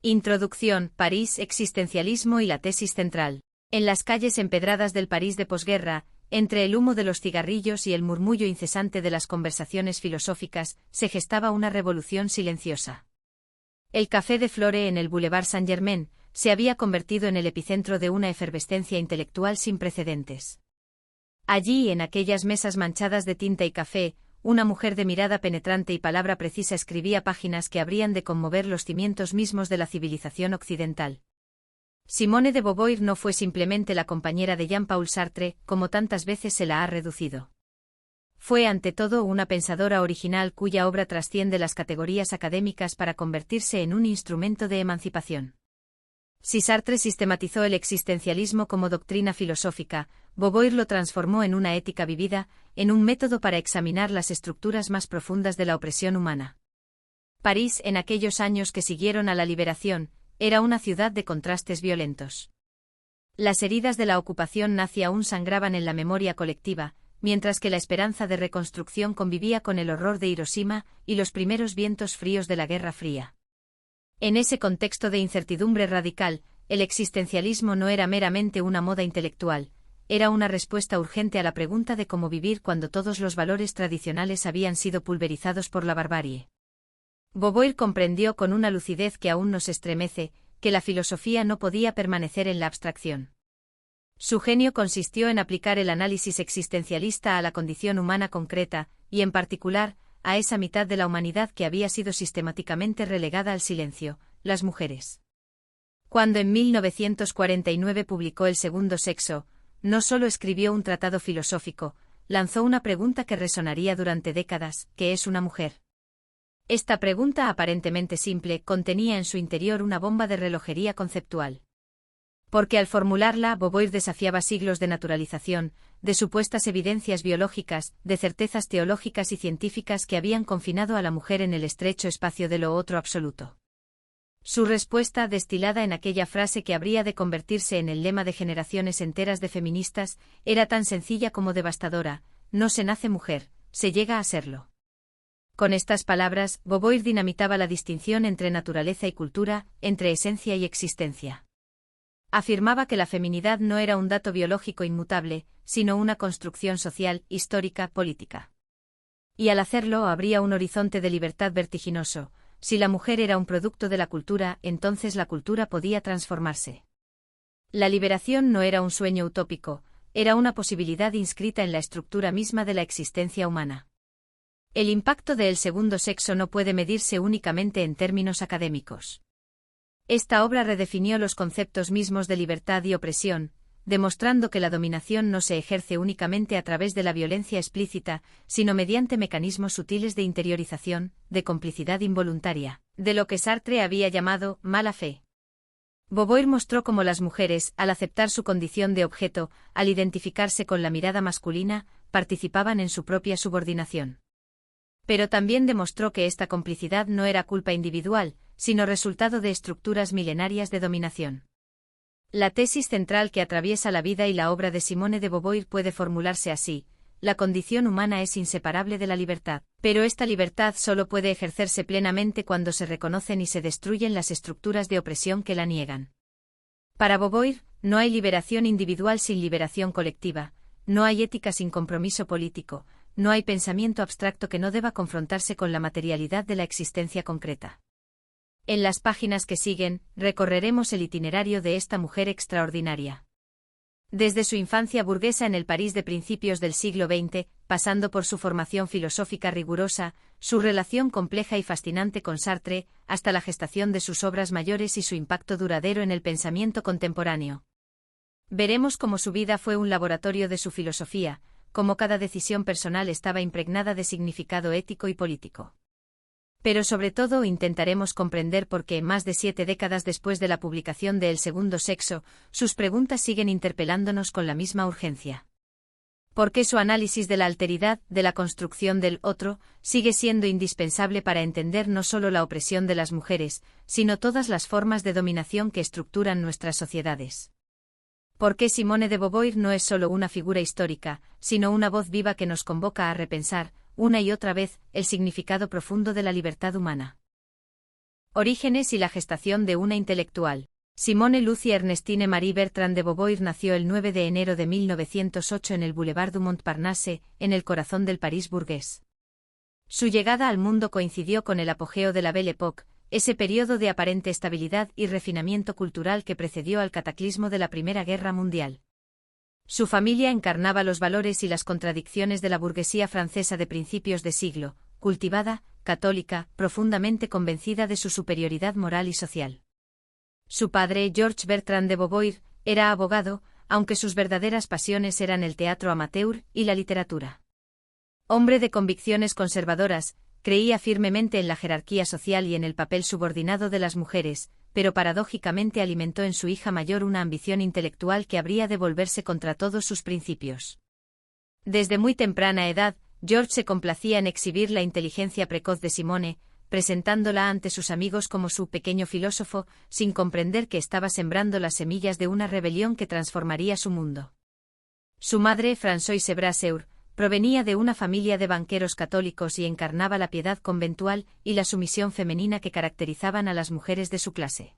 Introducción, París, existencialismo y la tesis central. En las calles empedradas del París de posguerra, entre el humo de los cigarrillos y el murmullo incesante de las conversaciones filosóficas, se gestaba una revolución silenciosa. El Café de Flore en el Boulevard Saint-Germain se había convertido en el epicentro de una efervescencia intelectual sin precedentes. Allí, en aquellas mesas manchadas de tinta y café, una mujer de mirada penetrante y palabra precisa escribía páginas que habrían de conmover los cimientos mismos de la civilización occidental. Simone de Beauvoir no fue simplemente la compañera de Jean-Paul Sartre, como tantas veces se la ha reducido. Fue ante todo una pensadora original cuya obra trasciende las categorías académicas para convertirse en un instrumento de emancipación. Si Sartre sistematizó el existencialismo como doctrina filosófica, Beauvoir lo transformó en una ética vivida, en un método para examinar las estructuras más profundas de la opresión humana. París, en aquellos años que siguieron a la liberación, era una ciudad de contrastes violentos. Las heridas de la ocupación nazi aún sangraban en la memoria colectiva, mientras que la esperanza de reconstrucción convivía con el horror de Hiroshima y los primeros vientos fríos de la Guerra Fría. En ese contexto de incertidumbre radical, el existencialismo no era meramente una moda intelectual, era una respuesta urgente a la pregunta de cómo vivir cuando todos los valores tradicionales habían sido pulverizados por la barbarie. Beauvoir comprendió con una lucidez que aún nos estremece, que la filosofía no podía permanecer en la abstracción. Su genio consistió en aplicar el análisis existencialista a la condición humana concreta, y en particular, a esa mitad de la humanidad que había sido sistemáticamente relegada al silencio, las mujeres. Cuando en 1949 publicó El segundo sexo, no solo escribió un tratado filosófico, lanzó una pregunta que resonaría durante décadas: ¿qué es una mujer? Esta pregunta aparentemente simple contenía en su interior una bomba de relojería conceptual. Porque al formularla, Beauvoir desafiaba siglos de naturalización, de supuestas evidencias biológicas, de certezas teológicas y científicas que habían confinado a la mujer en el estrecho espacio de lo otro absoluto. Su respuesta, destilada en aquella frase que habría de convertirse en el lema de generaciones enteras de feministas, era tan sencilla como devastadora: no se nace mujer, se llega a serlo. Con estas palabras, Beauvoir dinamitaba la distinción entre naturaleza y cultura, entre esencia y existencia. Afirmaba que la feminidad no era un dato biológico inmutable, sino una construcción social, histórica, política. Y al hacerlo abría un horizonte de libertad vertiginoso. Si la mujer era un producto de la cultura, entonces la cultura podía transformarse. La liberación no era un sueño utópico, era una posibilidad inscrita en la estructura misma de la existencia humana. El impacto de El segundo sexo no puede medirse únicamente en términos académicos. Esta obra redefinió los conceptos mismos de libertad y opresión, demostrando que la dominación no se ejerce únicamente a través de la violencia explícita, sino mediante mecanismos sutiles de interiorización, de complicidad involuntaria, de lo que Sartre había llamado mala fe. Beauvoir mostró cómo las mujeres, al aceptar su condición de objeto, al identificarse con la mirada masculina, participaban en su propia subordinación. Pero también demostró que esta complicidad no era culpa individual, sino resultado de estructuras milenarias de dominación. La tesis central que atraviesa la vida y la obra de Simone de Beauvoir puede formularse así: la condición humana es inseparable de la libertad, pero esta libertad solo puede ejercerse plenamente cuando se reconocen y se destruyen las estructuras de opresión que la niegan. Para Beauvoir, no hay liberación individual sin liberación colectiva, no hay ética sin compromiso político, no hay pensamiento abstracto que no deba confrontarse con la materialidad de la existencia concreta. En las páginas que siguen, recorreremos el itinerario de esta mujer extraordinaria. Desde su infancia burguesa en el París de principios del siglo XX, pasando por su formación filosófica rigurosa, su relación compleja y fascinante con Sartre, hasta la gestación de sus obras mayores y su impacto duradero en el pensamiento contemporáneo. Veremos cómo su vida fue un laboratorio de su filosofía, cómo cada decisión personal estaba impregnada de significado ético y político. Pero sobre todo intentaremos comprender por qué, más de 7 décadas después de la publicación de El segundo sexo, sus preguntas siguen interpelándonos con la misma urgencia. ¿Por qué su análisis de la alteridad, de la construcción del otro, sigue siendo indispensable para entender no solo la opresión de las mujeres, sino todas las formas de dominación que estructuran nuestras sociedades? ¿Por qué Simone de Beauvoir no es solo una figura histórica, sino una voz viva que nos convoca a repensar, una y otra vez, el significado profundo de la libertad humana? Orígenes y la gestación de una intelectual. Simone Lucie Ernestine Marie Bertrand de Beauvoir nació el 9 de enero de 1908 en el Boulevard du Montparnasse, en el corazón del París burgués. Su llegada al mundo coincidió con el apogeo de la Belle Époque, ese periodo de aparente estabilidad y refinamiento cultural que precedió al cataclismo de la Primera Guerra Mundial. Su familia encarnaba los valores y las contradicciones de la burguesía francesa de principios de siglo, cultivada, católica, profundamente convencida de su superioridad moral y social. Su padre, Georges Bertrand de Beauvoir, era abogado, aunque sus verdaderas pasiones eran el teatro amateur y la literatura. Hombre de convicciones conservadoras, creía firmemente en la jerarquía social y en el papel subordinado de las mujeres, pero paradójicamente alimentó en su hija mayor una ambición intelectual que habría de volverse contra todos sus principios. Desde muy temprana edad, George se complacía en exhibir la inteligencia precoz de Simone, presentándola ante sus amigos como su pequeño filósofo, sin comprender que estaba sembrando las semillas de una rebelión que transformaría su mundo. Su madre, Françoise Brasseur, provenía de una familia de banqueros católicos y encarnaba la piedad conventual y la sumisión femenina que caracterizaban a las mujeres de su clase.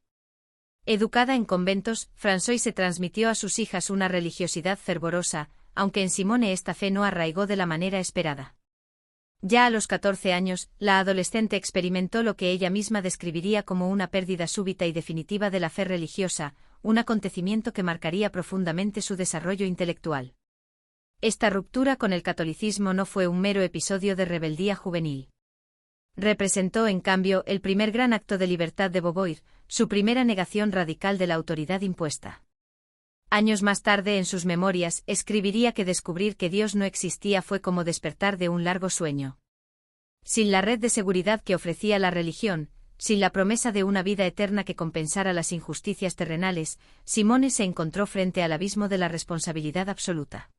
Educada en conventos, Françoise transmitió a sus hijas una religiosidad fervorosa, aunque en Simone esta fe no arraigó de la manera esperada. Ya a los 14 años, la adolescente experimentó lo que ella misma describiría como una pérdida súbita y definitiva de la fe religiosa, un acontecimiento que marcaría profundamente su desarrollo intelectual. Esta ruptura con el catolicismo no fue un mero episodio de rebeldía juvenil. Representó, en cambio, el primer gran acto de libertad de Beauvoir, su primera negación radical de la autoridad impuesta. Años más tarde, en sus memorias, escribiría que descubrir que Dios no existía fue como despertar de un largo sueño. Sin la red de seguridad que ofrecía la religión, sin la promesa de una vida eterna que compensara las injusticias terrenales, Simone se encontró frente al abismo de la responsabilidad absoluta.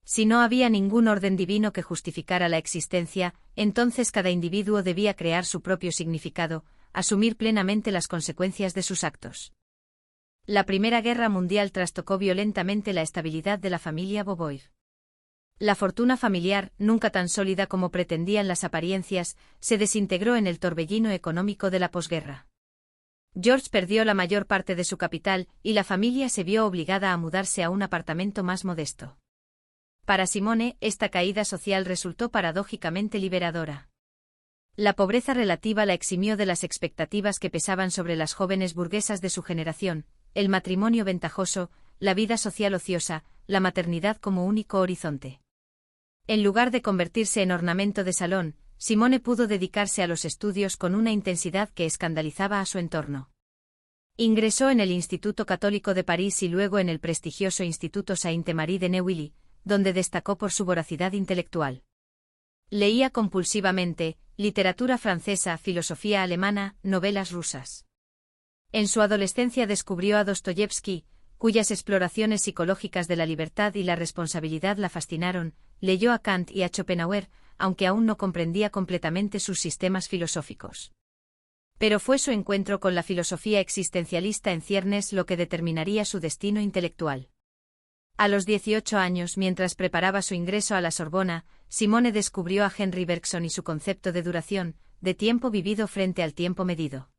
Si no había ningún orden divino que justificara la existencia, entonces cada individuo debía crear su propio significado, asumir plenamente las consecuencias de sus actos. La Primera Guerra Mundial trastocó violentamente la estabilidad de la familia Beauvoir. La fortuna familiar, nunca tan sólida como pretendían las apariencias, se desintegró en el torbellino económico de la posguerra. George perdió la mayor parte de su capital y la familia se vio obligada a mudarse a un apartamento más modesto. Para Simone, esta caída social resultó paradójicamente liberadora. La pobreza relativa la eximió de las expectativas que pesaban sobre las jóvenes burguesas de su generación, el matrimonio ventajoso, la vida social ociosa, la maternidad como único horizonte. En lugar de convertirse en ornamento de salón, Simone pudo dedicarse a los estudios con una intensidad que escandalizaba a su entorno. Ingresó en el Instituto Católico de París y luego en el prestigioso Instituto Sainte-Marie de Neuilly, donde destacó por su voracidad intelectual. Leía compulsivamente, literatura francesa, filosofía alemana, novelas rusas. En su adolescencia descubrió a Dostoyevski, cuyas exploraciones psicológicas de la libertad y la responsabilidad la fascinaron, leyó a Kant y a Schopenhauer, aunque aún no comprendía completamente sus sistemas filosóficos. Pero fue su encuentro con la filosofía existencialista en ciernes lo que determinaría su destino intelectual. A los 18 años, mientras preparaba su ingreso a la Sorbona, Simone descubrió a Henry Bergson y su concepto de duración, de tiempo vivido frente al tiempo medido.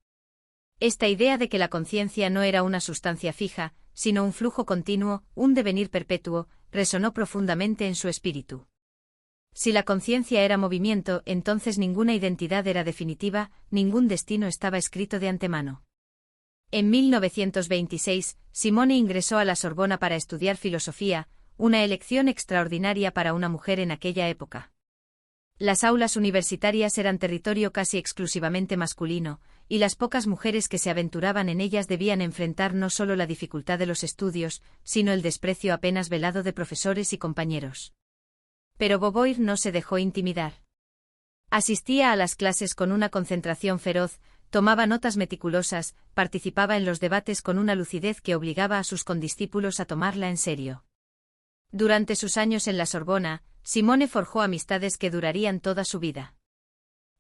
Esta idea de que la conciencia no era una sustancia fija, sino un flujo continuo, un devenir perpetuo, resonó profundamente en su espíritu. Si la conciencia era movimiento, entonces ninguna identidad era definitiva, ningún destino estaba escrito de antemano. En 1926, Simone ingresó a la Sorbona para estudiar filosofía, una elección extraordinaria para una mujer en aquella época. Las aulas universitarias eran territorio casi exclusivamente masculino, y las pocas mujeres que se aventuraban en ellas debían enfrentar no solo la dificultad de los estudios, sino el desprecio apenas velado de profesores y compañeros. Pero Beauvoir no se dejó intimidar. Asistía a las clases con una concentración feroz, tomaba notas meticulosas, participaba en los debates con una lucidez que obligaba a sus condiscípulos a tomarla en serio. Durante sus años en la Sorbona, Simone forjó amistades que durarían toda su vida.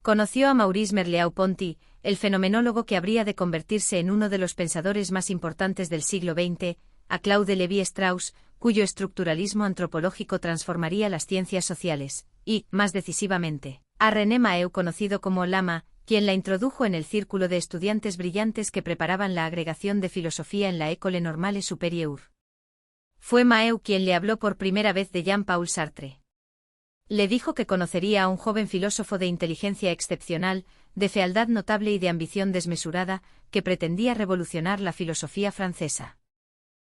Conoció a Maurice Merleau-Ponty, el fenomenólogo que habría de convertirse en uno de los pensadores más importantes del siglo XX, a Claude Lévi-Strauss, cuyo estructuralismo antropológico transformaría las ciencias sociales, y, más decisivamente, a René Maheu, conocido como Lama, quien la introdujo en el círculo de estudiantes brillantes que preparaban la agregación de filosofía en la École Normale Supérieure. Fue Maheu quien le habló por primera vez de Jean-Paul Sartre. Le dijo que conocería a un joven filósofo de inteligencia excepcional, de fealdad notable y de ambición desmesurada, que pretendía revolucionar la filosofía francesa.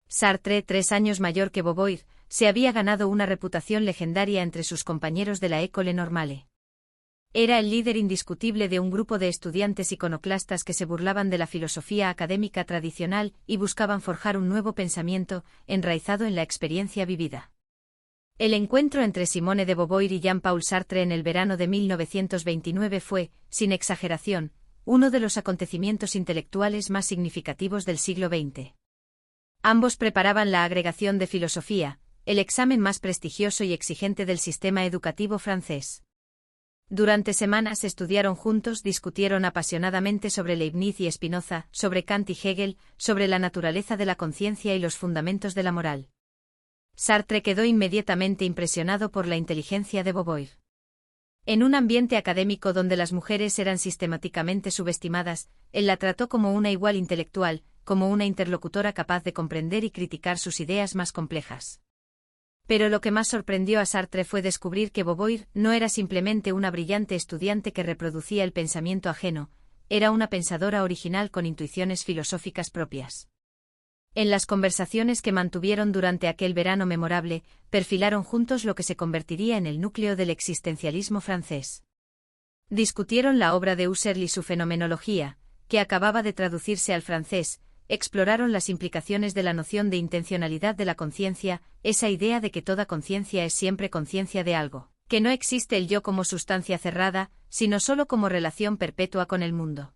Sartre, 3 años mayor que Beauvoir, se había ganado una reputación legendaria entre sus compañeros de la École Normale. Era el líder indiscutible de un grupo de estudiantes iconoclastas que se burlaban de la filosofía académica tradicional y buscaban forjar un nuevo pensamiento, enraizado en la experiencia vivida. El encuentro entre Simone de Beauvoir y Jean-Paul Sartre en el verano de 1929 fue, sin exageración, uno de los acontecimientos intelectuales más significativos del siglo XX. Ambos preparaban la agregación de filosofía, el examen más prestigioso y exigente del sistema educativo francés. Durante semanas estudiaron juntos, discutieron apasionadamente sobre Leibniz y Spinoza, sobre Kant y Hegel, sobre la naturaleza de la conciencia y los fundamentos de la moral. Sartre quedó inmediatamente impresionado por la inteligencia de Beauvoir. En un ambiente académico donde las mujeres eran sistemáticamente subestimadas, él la trató como una igual intelectual, como una interlocutora capaz de comprender y criticar sus ideas más complejas. Pero lo que más sorprendió a Sartre fue descubrir que Beauvoir no era simplemente una brillante estudiante que reproducía el pensamiento ajeno, era una pensadora original con intuiciones filosóficas propias. En las conversaciones que mantuvieron durante aquel verano memorable, perfilaron juntos lo que se convertiría en el núcleo del existencialismo francés. Discutieron la obra de Husserl y su fenomenología, que acababa de traducirse al francés. Exploraron las implicaciones de la noción de intencionalidad de la conciencia, esa idea de que toda conciencia es siempre conciencia de algo, que no existe el yo como sustancia cerrada, sino solo como relación perpetua con el mundo.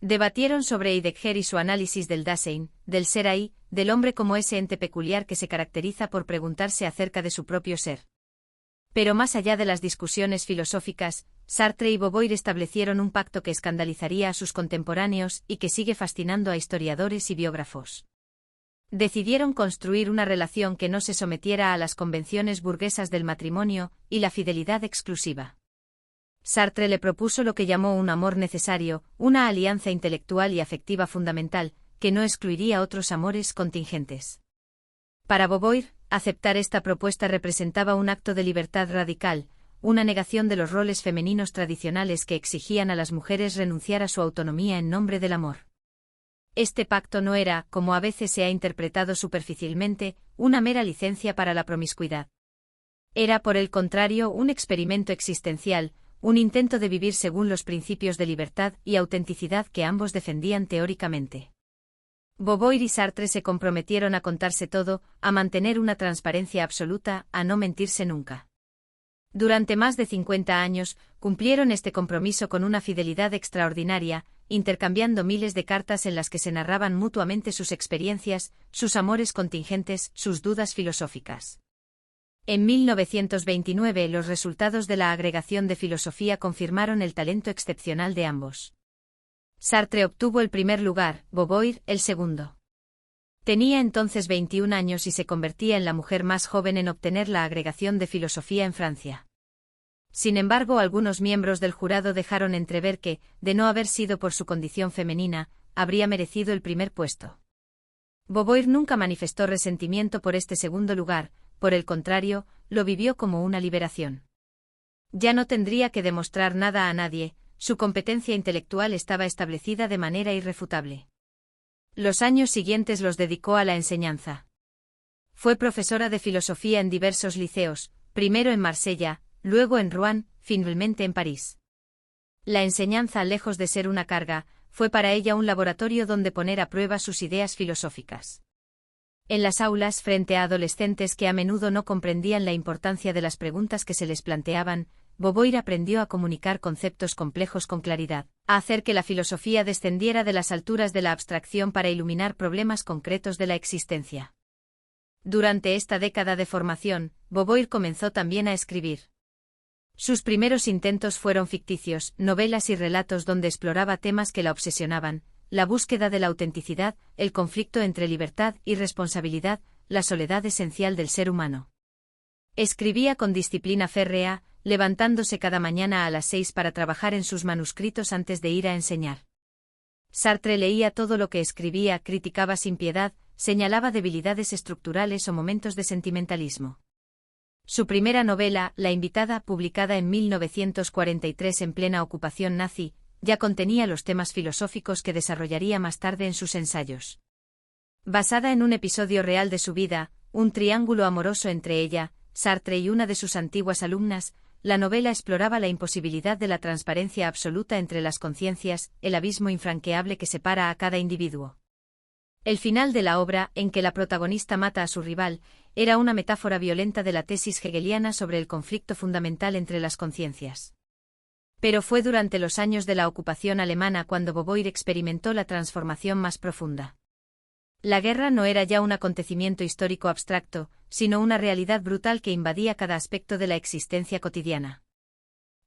Debatieron sobre Heidegger y su análisis del Dasein, del ser ahí, del hombre como ese ente peculiar que se caracteriza por preguntarse acerca de su propio ser. Pero más allá de las discusiones filosóficas, Sartre y Beauvoir establecieron un pacto que escandalizaría a sus contemporáneos y que sigue fascinando a historiadores y biógrafos. Decidieron construir una relación que no se sometiera a las convenciones burguesas del matrimonio y la fidelidad exclusiva. Sartre le propuso lo que llamó un amor necesario, una alianza intelectual y afectiva fundamental, que no excluiría otros amores contingentes. Para Beauvoir, aceptar esta propuesta representaba un acto de libertad radical, una negación de los roles femeninos tradicionales que exigían a las mujeres renunciar a su autonomía en nombre del amor. Este pacto no era, como a veces se ha interpretado superficialmente, una mera licencia para la promiscuidad. Era, por el contrario, un experimento existencial, un intento de vivir según los principios de libertad y autenticidad que ambos defendían teóricamente. Beauvoir y Sartre se comprometieron a contarse todo, a mantener una transparencia absoluta, a no mentirse nunca. Durante más de 50 años, cumplieron este compromiso con una fidelidad extraordinaria, intercambiando miles de cartas en las que se narraban mutuamente sus experiencias, sus amores contingentes, sus dudas filosóficas. En 1929 los resultados de la agregación de filosofía confirmaron el talento excepcional de ambos. Sartre obtuvo el primer lugar, Beauvoir el segundo. Tenía entonces 21 años y se convertía en la mujer más joven en obtener la agregación de filosofía en Francia. Sin embargo, algunos miembros del jurado dejaron entrever que, de no haber sido por su condición femenina, habría merecido el primer puesto. Beauvoir nunca manifestó resentimiento por este segundo lugar, por el contrario, lo vivió como una liberación. Ya no tendría que demostrar nada a nadie, su competencia intelectual estaba establecida de manera irrefutable. Los años siguientes los dedicó a la enseñanza. Fue profesora de filosofía en diversos liceos, primero en Marsella, luego en Rouen, finalmente en París. La enseñanza, lejos de ser una carga, fue para ella un laboratorio donde poner a prueba sus ideas filosóficas. En las aulas, frente a adolescentes que a menudo no comprendían la importancia de las preguntas que se les planteaban, Beauvoir aprendió a comunicar conceptos complejos con claridad, a hacer que la filosofía descendiera de las alturas de la abstracción para iluminar problemas concretos de la existencia. Durante esta década de formación, Beauvoir comenzó también a escribir. Sus primeros intentos fueron ficticios, novelas y relatos donde exploraba temas que la obsesionaban, la búsqueda de la autenticidad, el conflicto entre libertad y responsabilidad, la soledad esencial del ser humano. Escribía con disciplina férrea, levantándose cada mañana a las 6 para trabajar en sus manuscritos antes de ir a enseñar. Sartre leía todo lo que escribía, criticaba sin piedad, señalaba debilidades estructurales o momentos de sentimentalismo. Su primera novela, La invitada, publicada en 1943 en plena ocupación nazi, ya contenía los temas filosóficos que desarrollaría más tarde en sus ensayos. Basada en un episodio real de su vida, un triángulo amoroso entre ella, Sartre y una de sus antiguas alumnas, la novela exploraba la imposibilidad de la transparencia absoluta entre las conciencias, el abismo infranqueable que separa a cada individuo. El final de la obra, en que la protagonista mata a su rival, era una metáfora violenta de la tesis hegeliana sobre el conflicto fundamental entre las conciencias. Pero fue durante los años de la ocupación alemana cuando Beauvoir experimentó la transformación más profunda. La guerra no era ya un acontecimiento histórico abstracto, sino una realidad brutal que invadía cada aspecto de la existencia cotidiana.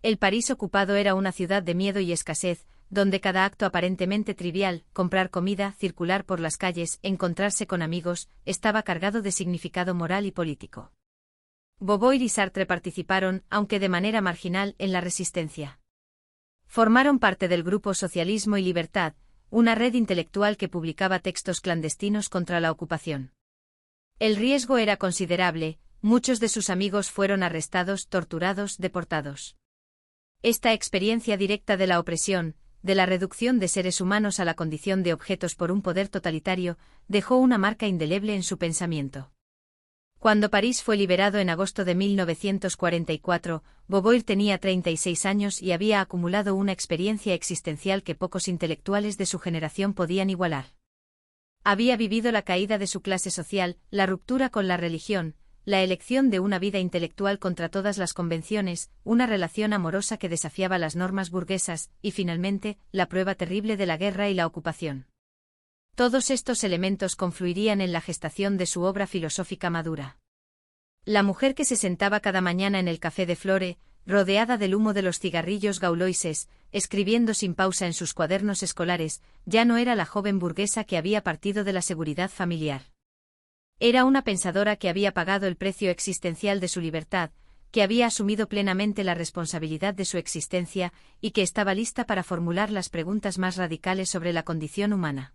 El París ocupado era una ciudad de miedo y escasez, donde cada acto aparentemente trivial, comprar comida, circular por las calles, encontrarse con amigos, estaba cargado de significado moral y político. Beauvoir y Sartre participaron, aunque de manera marginal, en la resistencia. Formaron parte del grupo Socialismo y Libertad, una red intelectual que publicaba textos clandestinos contra la ocupación. El riesgo era considerable, muchos de sus amigos fueron arrestados, torturados, deportados. Esta experiencia directa de la opresión, de la reducción de seres humanos a la condición de objetos por un poder totalitario, dejó una marca indeleble en su pensamiento. Cuando París fue liberado en agosto de 1944, Beauvoir tenía 36 años y había acumulado una experiencia existencial que pocos intelectuales de su generación podían igualar. Había vivido la caída de su clase social, la ruptura con la religión, la elección de una vida intelectual contra todas las convenciones, una relación amorosa que desafiaba las normas burguesas, y finalmente, la prueba terrible de la guerra y la ocupación. Todos estos elementos confluirían en la gestación de su obra filosófica madura. La mujer que se sentaba cada mañana en el café de Flore, rodeada del humo de los cigarrillos gauloises, escribiendo sin pausa en sus cuadernos escolares, ya no era la joven burguesa que había partido de la seguridad familiar. Era una pensadora que había pagado el precio existencial de su libertad, que había asumido plenamente la responsabilidad de su existencia y que estaba lista para formular las preguntas más radicales sobre la condición humana.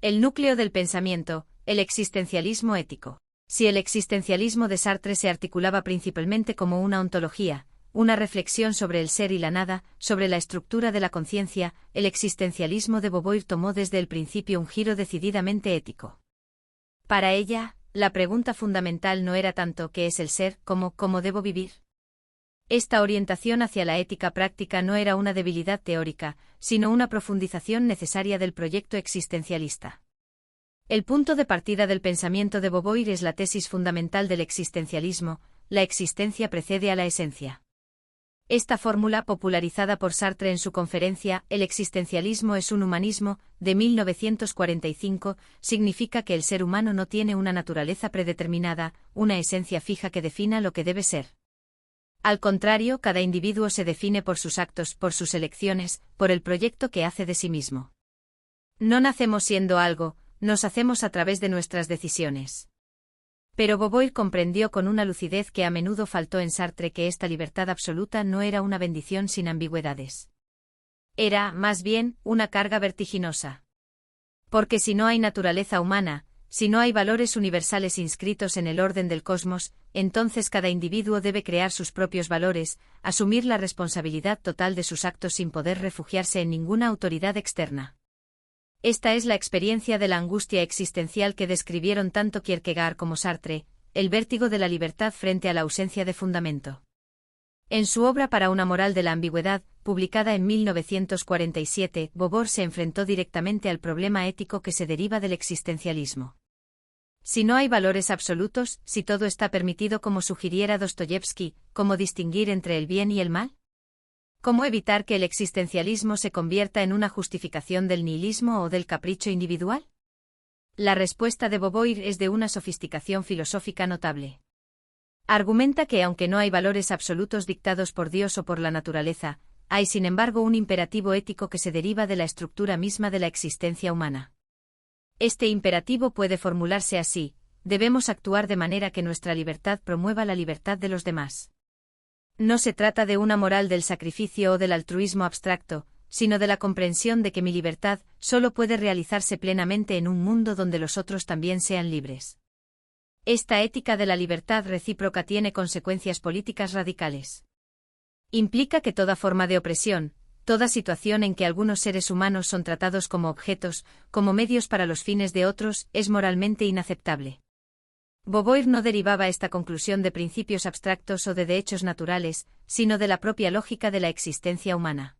El núcleo del pensamiento, el existencialismo ético. Si el existencialismo de Sartre se articulaba principalmente como una ontología, una reflexión sobre el ser y la nada, sobre la estructura de la conciencia, el existencialismo de Beauvoir tomó desde el principio un giro decididamente ético. Para ella, la pregunta fundamental no era tanto ¿qué es el ser? Como ¿cómo debo vivir? Esta orientación hacia la ética práctica no era una debilidad teórica, sino una profundización necesaria del proyecto existencialista. El punto de partida del pensamiento de Beauvoir es la tesis fundamental del existencialismo: la existencia precede a la esencia. Esta fórmula, popularizada por Sartre en su conferencia El existencialismo es un humanismo, de 1945, significa que el ser humano no tiene una naturaleza predeterminada, una esencia fija que defina lo que debe ser. Al contrario, cada individuo se define por sus actos, por sus elecciones, por el proyecto que hace de sí mismo. No nacemos siendo algo, nos hacemos a través de nuestras decisiones. Pero Beauvoir comprendió con una lucidez que a menudo faltó en Sartre que esta libertad absoluta no era una bendición sin ambigüedades. Era, más bien, una carga vertiginosa. Porque si no hay naturaleza humana, si no hay valores universales inscritos en el orden del cosmos, entonces cada individuo debe crear sus propios valores, asumir la responsabilidad total de sus actos sin poder refugiarse en ninguna autoridad externa. Esta es la experiencia de la angustia existencial que describieron tanto Kierkegaard como Sartre, el vértigo de la libertad frente a la ausencia de fundamento. En su obra Para una moral de la ambigüedad, publicada en 1947, Beauvoir se enfrentó directamente al problema ético que se deriva del existencialismo. Si no hay valores absolutos, si todo está permitido como sugiriera Dostoyevsky, ¿cómo distinguir entre el bien y el mal? ¿Cómo evitar que el existencialismo se convierta en una justificación del nihilismo o del capricho individual? La respuesta de Beauvoir es de una sofisticación filosófica notable. Argumenta que aunque no hay valores absolutos dictados por Dios o por la naturaleza, hay sin embargo un imperativo ético que se deriva de la estructura misma de la existencia humana. Este imperativo puede formularse así: debemos actuar de manera que nuestra libertad promueva la libertad de los demás. No se trata de una moral del sacrificio o del altruismo abstracto, sino de la comprensión de que mi libertad solo puede realizarse plenamente en un mundo donde los otros también sean libres. Esta ética de la libertad recíproca tiene consecuencias políticas radicales. Implica que toda forma de opresión, toda situación en que algunos seres humanos son tratados como objetos, como medios para los fines de otros, es moralmente inaceptable. Beauvoir no derivaba esta conclusión de principios abstractos o de hechos naturales, sino de la propia lógica de la existencia humana.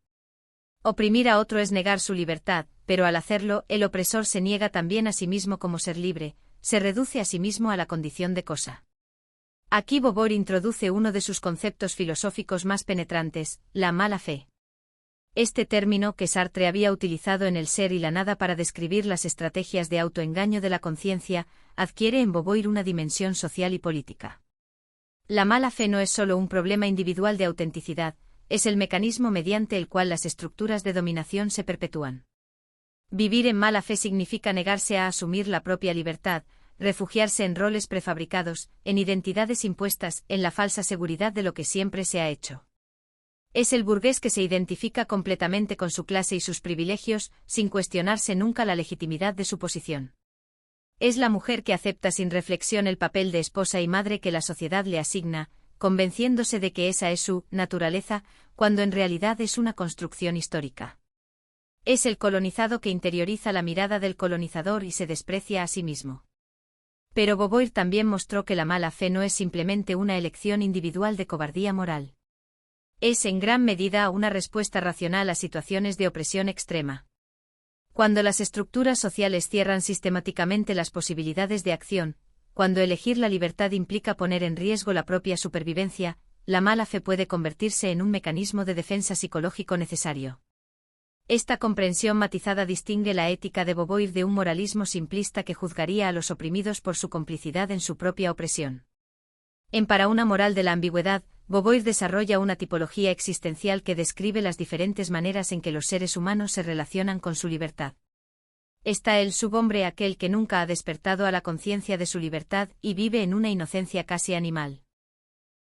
Oprimir a otro es negar su libertad, pero al hacerlo, el opresor se niega también a sí mismo como ser libre, se reduce a sí mismo a la condición de cosa. Aquí Beauvoir introduce uno de sus conceptos filosóficos más penetrantes, la mala fe. Este término que Sartre había utilizado en El ser y la nada para describir las estrategias de autoengaño de la conciencia, adquiere en Beauvoir una dimensión social y política. La mala fe no es solo un problema individual de autenticidad, es el mecanismo mediante el cual las estructuras de dominación se perpetúan. Vivir en mala fe significa negarse a asumir la propia libertad, refugiarse en roles prefabricados, en identidades impuestas, en la falsa seguridad de lo que siempre se ha hecho. Es el burgués que se identifica completamente con su clase y sus privilegios, sin cuestionarse nunca la legitimidad de su posición. Es la mujer que acepta sin reflexión el papel de esposa y madre que la sociedad le asigna, convenciéndose de que esa es su naturaleza, cuando en realidad es una construcción histórica. Es el colonizado que interioriza la mirada del colonizador y se desprecia a sí mismo. Pero Beauvoir también mostró que la mala fe no es simplemente una elección individual de cobardía moral. Es en gran medida una respuesta racional a situaciones de opresión extrema. Cuando las estructuras sociales cierran sistemáticamente las posibilidades de acción, cuando elegir la libertad implica poner en riesgo la propia supervivencia, la mala fe puede convertirse en un mecanismo de defensa psicológico necesario. Esta comprensión matizada distingue la ética de Beauvoir de un moralismo simplista que juzgaría a los oprimidos por su complicidad en su propia opresión. En Para una moral de la ambigüedad, Beauvoir desarrolla una tipología existencial que describe las diferentes maneras en que los seres humanos se relacionan con su libertad. Está el subhombre, aquel que nunca ha despertado a la conciencia de su libertad y vive en una inocencia casi animal.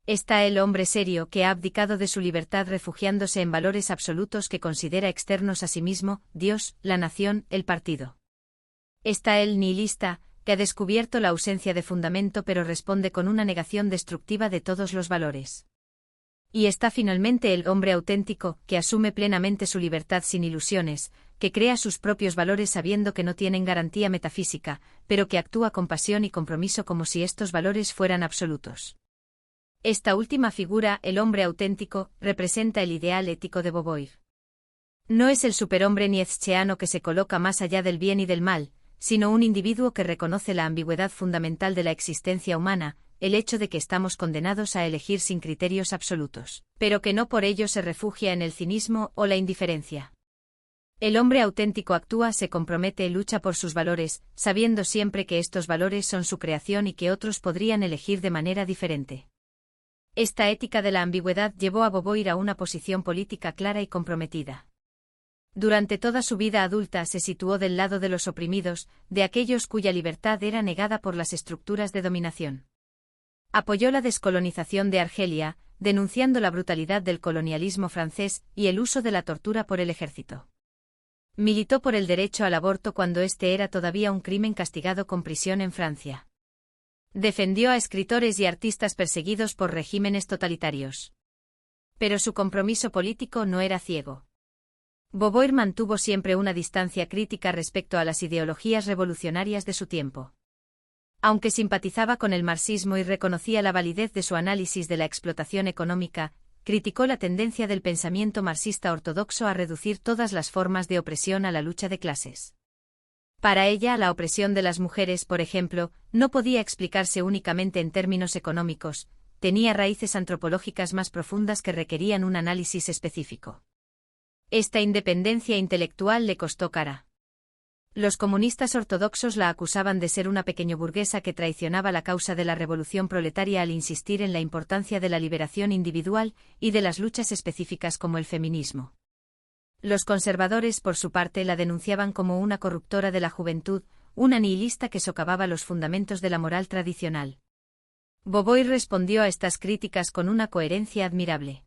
Está el hombre serio, que ha abdicado de su libertad refugiándose en valores absolutos que considera externos a sí mismo, Dios, la nación, el partido. Está el nihilista, que ha descubierto la ausencia de fundamento pero responde con una negación destructiva de todos los valores. Y está finalmente el hombre auténtico, que asume plenamente su libertad sin ilusiones, que crea sus propios valores sabiendo que no tienen garantía metafísica, pero que actúa con pasión y compromiso como si estos valores fueran absolutos. Esta última figura, el hombre auténtico, representa el ideal ético de Beauvoir. No es el superhombre nietzscheano que se coloca más allá del bien y del mal, sino un individuo que reconoce la ambigüedad fundamental de la existencia humana, el hecho de que estamos condenados a elegir sin criterios absolutos, pero que no por ello se refugia en el cinismo o la indiferencia. El hombre auténtico actúa, se compromete y lucha por sus valores, sabiendo siempre que estos valores son su creación y que otros podrían elegir de manera diferente. Esta ética de la ambigüedad llevó a Beauvoir a una posición política clara y comprometida. Durante toda su vida adulta se situó del lado de los oprimidos, de aquellos cuya libertad era negada por las estructuras de dominación. Apoyó la descolonización de Argelia, denunciando la brutalidad del colonialismo francés y el uso de la tortura por el ejército. Militó por el derecho al aborto cuando este era todavía un crimen castigado con prisión en Francia. Defendió a escritores y artistas perseguidos por regímenes totalitarios. Pero su compromiso político no era ciego. Beauvoir mantuvo siempre una distancia crítica respecto a las ideologías revolucionarias de su tiempo. Aunque simpatizaba con el marxismo y reconocía la validez de su análisis de la explotación económica, criticó la tendencia del pensamiento marxista ortodoxo a reducir todas las formas de opresión a la lucha de clases. Para ella, la opresión de las mujeres, por ejemplo, no podía explicarse únicamente en términos económicos, tenía raíces antropológicas más profundas que requerían un análisis específico. Esta independencia intelectual le costó cara. Los comunistas ortodoxos la acusaban de ser una pequeñoburguesa que traicionaba la causa de la revolución proletaria al insistir en la importancia de la liberación individual y de las luchas específicas como el feminismo. Los conservadores, por su parte, la denunciaban como una corruptora de la juventud, una nihilista que socavaba los fundamentos de la moral tradicional. Beauvoir respondió a estas críticas con una coherencia admirable.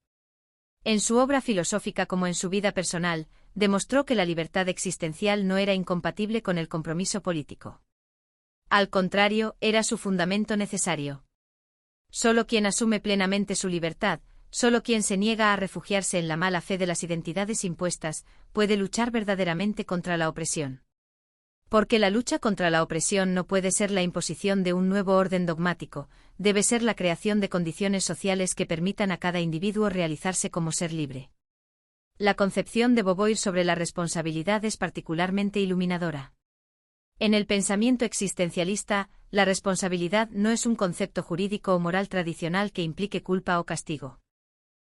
En su obra filosófica como en su vida personal, demostró que la libertad existencial no era incompatible con el compromiso político. Al contrario, era su fundamento necesario. Solo quien asume plenamente su libertad, solo quien se niega a refugiarse en la mala fe de las identidades impuestas, puede luchar verdaderamente contra la opresión. Porque la lucha contra la opresión no puede ser la imposición de un nuevo orden dogmático, debe ser la creación de condiciones sociales que permitan a cada individuo realizarse como ser libre. La concepción de Beauvoir sobre la responsabilidad es particularmente iluminadora. En el pensamiento existencialista, la responsabilidad no es un concepto jurídico o moral tradicional que implique culpa o castigo.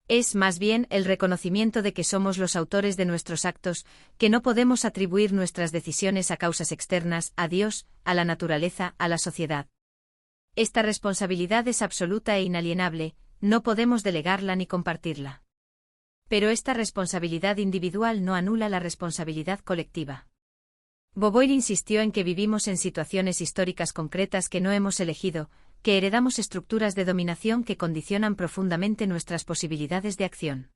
Es más bien el reconocimiento de que somos los autores de nuestros actos, que no podemos atribuir nuestras decisiones a causas externas, a Dios, a la naturaleza, a la sociedad. Esta responsabilidad es absoluta e inalienable, no podemos delegarla ni compartirla. Pero esta responsabilidad individual no anula la responsabilidad colectiva. Beauvoir insistió en que vivimos en situaciones históricas concretas que no hemos elegido, que heredamos estructuras de dominación que condicionan profundamente nuestras posibilidades de acción.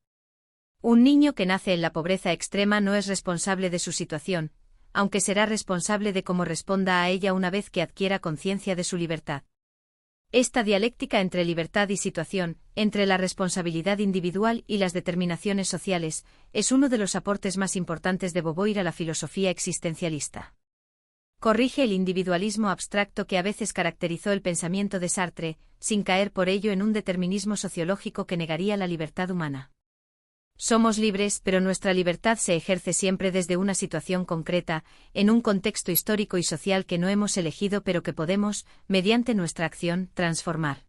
Un niño que nace en la pobreza extrema no es responsable de su situación, aunque será responsable de cómo responda a ella una vez que adquiera conciencia de su libertad. Esta dialéctica entre libertad y situación, entre la responsabilidad individual y las determinaciones sociales, es uno de los aportes más importantes de Beauvoir a la filosofía existencialista. Corrige el individualismo abstracto que a veces caracterizó el pensamiento de Sartre, sin caer por ello en un determinismo sociológico que negaría la libertad humana. Somos libres, pero nuestra libertad se ejerce siempre desde una situación concreta, en un contexto histórico y social que no hemos elegido pero que podemos, mediante nuestra acción, transformar.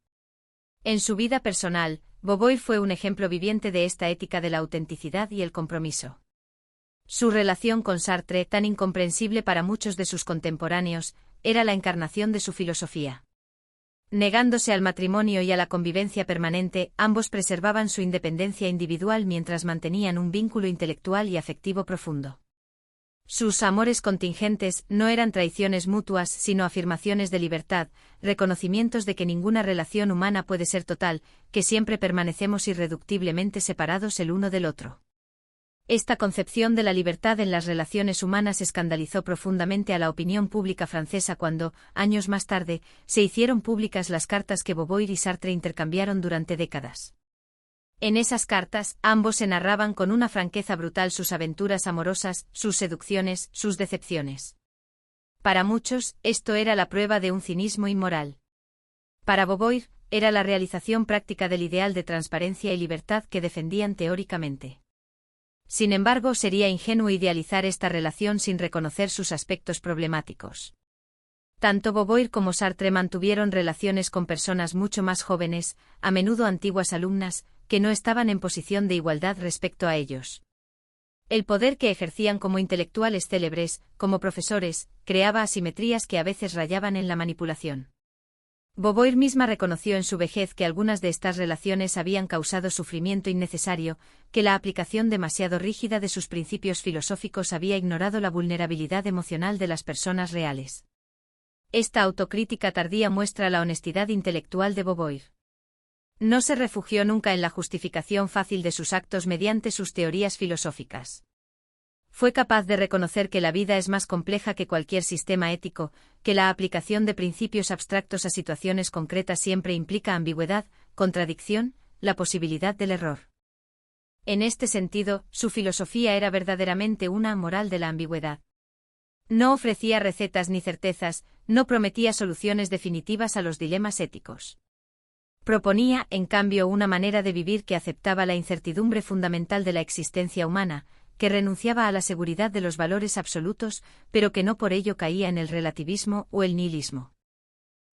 En su vida personal, Beauvoir fue un ejemplo viviente de esta ética de la autenticidad y el compromiso. Su relación con Sartre, tan incomprensible para muchos de sus contemporáneos, era la encarnación de su filosofía. Negándose al matrimonio y a la convivencia permanente, ambos preservaban su independencia individual mientras mantenían un vínculo intelectual y afectivo profundo. Sus amores contingentes no eran traiciones mutuas, sino afirmaciones de libertad, reconocimientos de que ninguna relación humana puede ser total, que siempre permanecemos irreductiblemente separados el uno del otro. Esta concepción de la libertad en las relaciones humanas escandalizó profundamente a la opinión pública francesa cuando, años más tarde, se hicieron públicas las cartas que Beauvoir y Sartre intercambiaron durante décadas. En esas cartas, ambos se narraban con una franqueza brutal sus aventuras amorosas, sus seducciones, sus decepciones. Para muchos, esto era la prueba de un cinismo inmoral. Para Beauvoir, era la realización práctica del ideal de transparencia y libertad que defendían teóricamente. Sin embargo, sería ingenuo idealizar esta relación sin reconocer sus aspectos problemáticos. Tanto Beauvoir como Sartre mantuvieron relaciones con personas mucho más jóvenes, a menudo antiguas alumnas, que no estaban en posición de igualdad respecto a ellos. El poder que ejercían como intelectuales célebres, como profesores, creaba asimetrías que a veces rayaban en la manipulación. Beauvoir misma reconoció en su vejez que algunas de estas relaciones habían causado sufrimiento innecesario, que la aplicación demasiado rígida de sus principios filosóficos había ignorado la vulnerabilidad emocional de las personas reales. Esta autocrítica tardía muestra la honestidad intelectual de Beauvoir. No se refugió nunca en la justificación fácil de sus actos mediante sus teorías filosóficas. Fue capaz de reconocer que la vida es más compleja que cualquier sistema ético, que la aplicación de principios abstractos a situaciones concretas siempre implica ambigüedad, contradicción, la posibilidad del error. En este sentido, su filosofía era verdaderamente una moral de la ambigüedad. No ofrecía recetas ni certezas, no prometía soluciones definitivas a los dilemas éticos. Proponía, en cambio, una manera de vivir que aceptaba la incertidumbre fundamental de la existencia humana, que renunciaba a la seguridad de los valores absolutos, pero que no por ello caía en el relativismo o el nihilismo.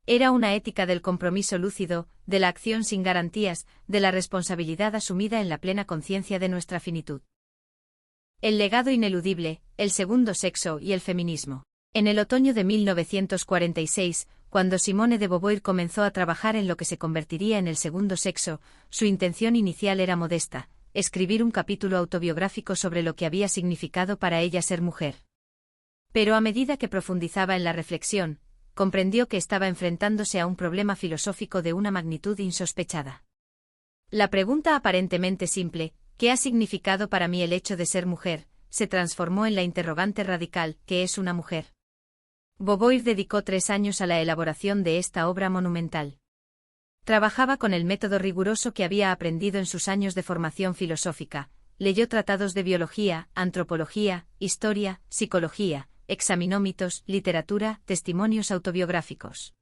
Era una ética del compromiso lúcido, de la acción sin garantías, de la responsabilidad asumida en la plena conciencia de nuestra finitud. El legado ineludible, el segundo sexo y el feminismo. En el otoño de 1946, cuando Simone de Beauvoir comenzó a trabajar en lo que se convertiría en el segundo sexo, su intención inicial era modesta: escribir un capítulo autobiográfico sobre lo que había significado para ella ser mujer. Pero a medida que profundizaba en la reflexión, comprendió que estaba enfrentándose a un problema filosófico de una magnitud insospechada. La pregunta aparentemente simple, ¿qué ha significado para mí el hecho de ser mujer?, se transformó en la interrogante radical, ¿qué es una mujer? Beauvoir dedicó 3 años a la elaboración de esta obra monumental. Trabajaba con el método riguroso que había aprendido en sus años de formación filosófica, leyó tratados de biología, antropología, historia, psicología, examinó mitos, literatura, testimonios autobiográficos.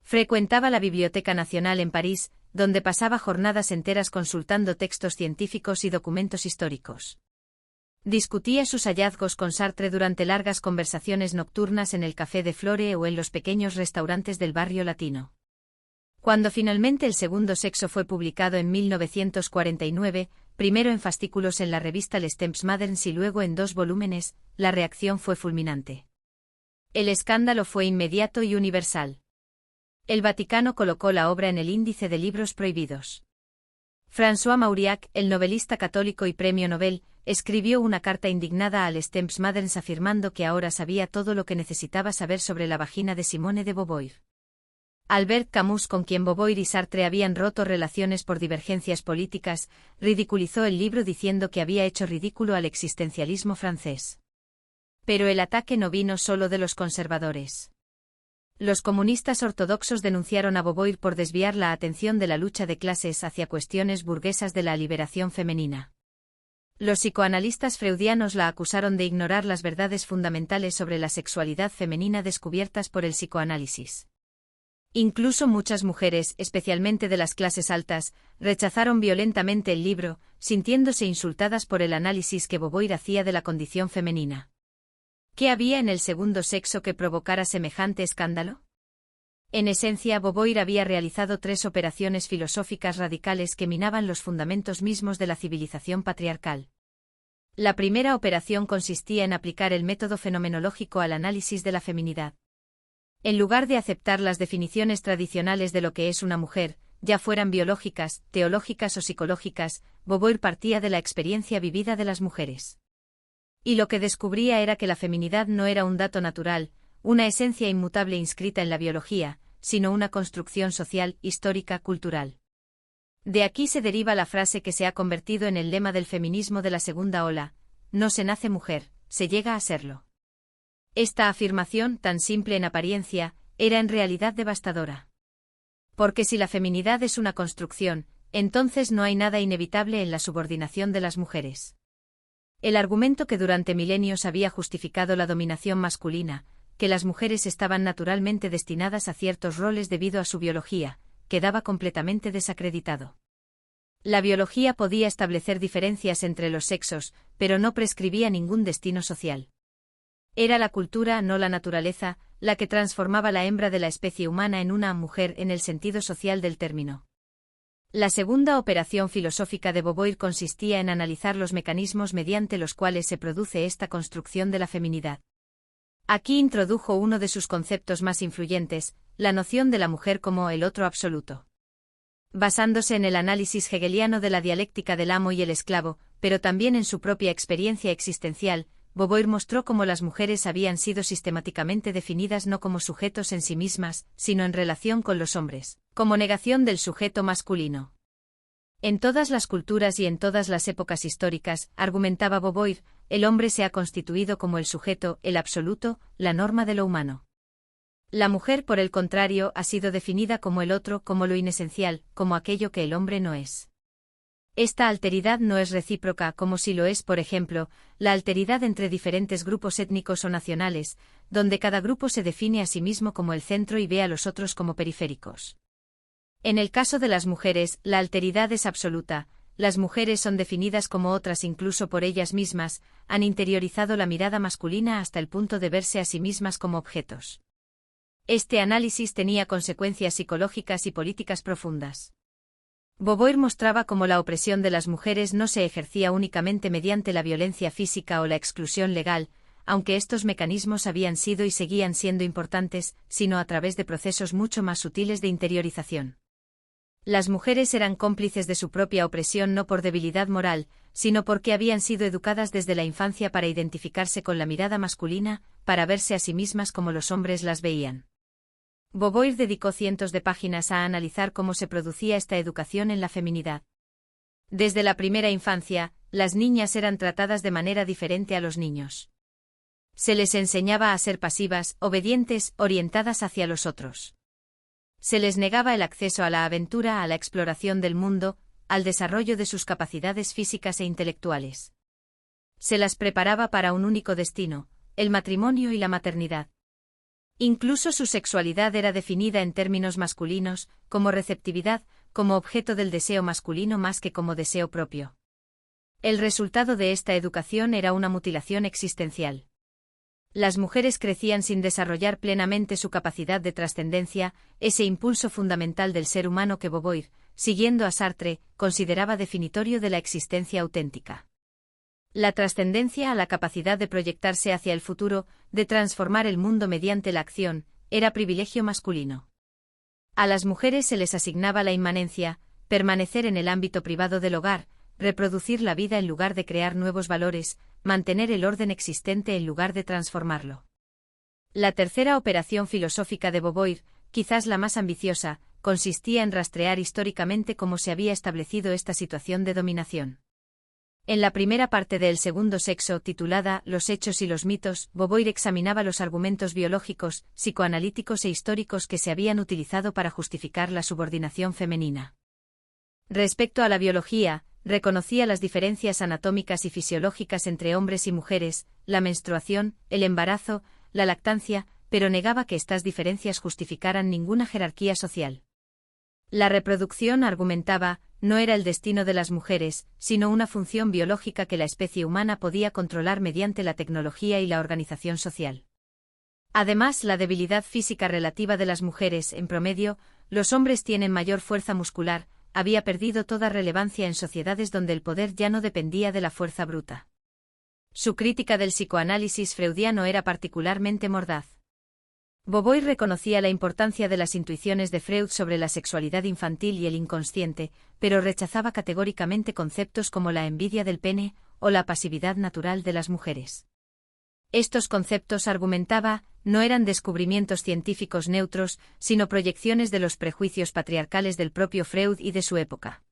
Frecuentaba la Biblioteca Nacional en París, donde pasaba jornadas enteras consultando textos científicos y documentos históricos. Discutía sus hallazgos con Sartre durante largas conversaciones nocturnas en el Café de Flore o en los pequeños restaurantes del barrio latino. Cuando finalmente El segundo sexo fue publicado en 1949, primero en fascículos en la revista Les Temps Moderns y luego en 2 volúmenes, la reacción fue fulminante. El escándalo fue inmediato y universal. El Vaticano colocó la obra en el índice de libros prohibidos. François Mauriac, el novelista católico y premio Nobel, escribió una carta indignada a Les Temps Moderns afirmando que ahora sabía todo lo que necesitaba saber sobre la vagina de Simone de Beauvoir. Albert Camus, con quien Beauvoir y Sartre habían roto relaciones por divergencias políticas, ridiculizó el libro diciendo que había hecho ridículo al existencialismo francés. Pero el ataque no vino solo de los conservadores. Los comunistas ortodoxos denunciaron a Beauvoir por desviar la atención de la lucha de clases hacia cuestiones burguesas de la liberación femenina. Los psicoanalistas freudianos la acusaron de ignorar las verdades fundamentales sobre la sexualidad femenina descubiertas por el psicoanálisis. Incluso muchas mujeres, especialmente de las clases altas, rechazaron violentamente el libro, sintiéndose insultadas por el análisis que Beauvoir hacía de la condición femenina. ¿Qué había en El segundo sexo que provocara semejante escándalo? En esencia, Beauvoir había realizado 3 operaciones filosóficas radicales que minaban los fundamentos mismos de la civilización patriarcal. La primera operación consistía en aplicar el método fenomenológico al análisis de la feminidad. En lugar de aceptar las definiciones tradicionales de lo que es una mujer, ya fueran biológicas, teológicas o psicológicas, Beauvoir partía de la experiencia vivida de las mujeres. Y lo que descubría era que la feminidad no era un dato natural, una esencia inmutable inscrita en la biología, sino una construcción social, histórica, cultural. De aquí se deriva la frase que se ha convertido en el lema del feminismo de la segunda ola: no se nace mujer, se llega a serlo. Esta afirmación, tan simple en apariencia, era en realidad devastadora. Porque si la feminidad es una construcción, entonces no hay nada inevitable en la subordinación de las mujeres. El argumento que durante milenios había justificado la dominación masculina, que las mujeres estaban naturalmente destinadas a ciertos roles debido a su biología, quedaba completamente desacreditado. La biología podía establecer diferencias entre los sexos, pero no prescribía ningún destino social. Era la cultura, no la naturaleza, la que transformaba la hembra de la especie humana en una mujer en el sentido social del término. La segunda operación filosófica de Beauvoir consistía en analizar los mecanismos mediante los cuales se produce esta construcción de la feminidad. Aquí introdujo uno de sus conceptos más influyentes, la noción de la mujer como el otro absoluto. Basándose en el análisis hegeliano de la dialéctica del amo y el esclavo, pero también en su propia experiencia existencial, Beauvoir mostró cómo las mujeres habían sido sistemáticamente definidas no como sujetos en sí mismas, sino en relación con los hombres, como negación del sujeto masculino. En todas las culturas y en todas las épocas históricas, argumentaba Beauvoir, el hombre se ha constituido como el sujeto, el absoluto, la norma de lo humano. La mujer, por el contrario, ha sido definida como el otro, como lo inesencial, como aquello que el hombre no es. Esta alteridad no es recíproca como si lo es, por ejemplo, la alteridad entre diferentes grupos étnicos o nacionales, donde cada grupo se define a sí mismo como el centro y ve a los otros como periféricos. En el caso de las mujeres, la alteridad es absoluta, las mujeres son definidas como otras incluso por ellas mismas, han interiorizado la mirada masculina hasta el punto de verse a sí mismas como objetos. Este análisis tenía consecuencias psicológicas y políticas profundas. Beauvoir mostraba cómo la opresión de las mujeres no se ejercía únicamente mediante la violencia física o la exclusión legal, aunque estos mecanismos habían sido y seguían siendo importantes, sino a través de procesos mucho más sutiles de interiorización. Las mujeres eran cómplices de su propia opresión no por debilidad moral, sino porque habían sido educadas desde la infancia para identificarse con la mirada masculina, para verse a sí mismas como los hombres las veían. Beauvoir dedicó cientos de páginas a analizar cómo se producía esta educación en la feminidad. Desde la primera infancia, las niñas eran tratadas de manera diferente a los niños. Se les enseñaba a ser pasivas, obedientes, orientadas hacia los otros. Se les negaba el acceso a la aventura, a la exploración del mundo, al desarrollo de sus capacidades físicas e intelectuales. Se las preparaba para un único destino, el matrimonio y la maternidad. Incluso su sexualidad era definida en términos masculinos, como receptividad, como objeto del deseo masculino más que como deseo propio. El resultado de esta educación era una mutilación existencial. Las mujeres crecían sin desarrollar plenamente su capacidad de trascendencia, ese impulso fundamental del ser humano que Beauvoir, siguiendo a Sartre, consideraba definitorio de la existencia auténtica. La trascendencia, la capacidad de proyectarse hacia el futuro, de transformar el mundo mediante la acción, era privilegio masculino. A las mujeres se les asignaba la inmanencia, permanecer en el ámbito privado del hogar, reproducir la vida en lugar de crear nuevos valores, mantener el orden existente en lugar de transformarlo. La tercera operación filosófica de Beauvoir, quizás la más ambiciosa, consistía en rastrear históricamente cómo se había establecido esta situación de dominación. En la primera parte de El segundo sexo, titulada Los hechos y los mitos, Beauvoir examinaba los argumentos biológicos, psicoanalíticos e históricos que se habían utilizado para justificar la subordinación femenina. Respecto a la biología, reconocía las diferencias anatómicas y fisiológicas entre hombres y mujeres, la menstruación, el embarazo, la lactancia, pero negaba que estas diferencias justificaran ninguna jerarquía social. La reproducción, argumentaba, no era el destino de las mujeres, sino una función biológica que la especie humana podía controlar mediante la tecnología y la organización social. Además, la debilidad física relativa de las mujeres, en promedio, los hombres tienen mayor fuerza muscular, había perdido toda relevancia en sociedades donde el poder ya no dependía de la fuerza bruta. Su crítica del psicoanálisis freudiano era particularmente mordaz. Beauvoir reconocía la importancia de las intuiciones de Freud sobre la sexualidad infantil y el inconsciente, pero rechazaba categóricamente conceptos como la envidia del pene o la pasividad natural de las mujeres. Estos conceptos, argumentaba, no eran descubrimientos científicos neutros, sino proyecciones de los prejuicios patriarcales del propio Freud y de su época.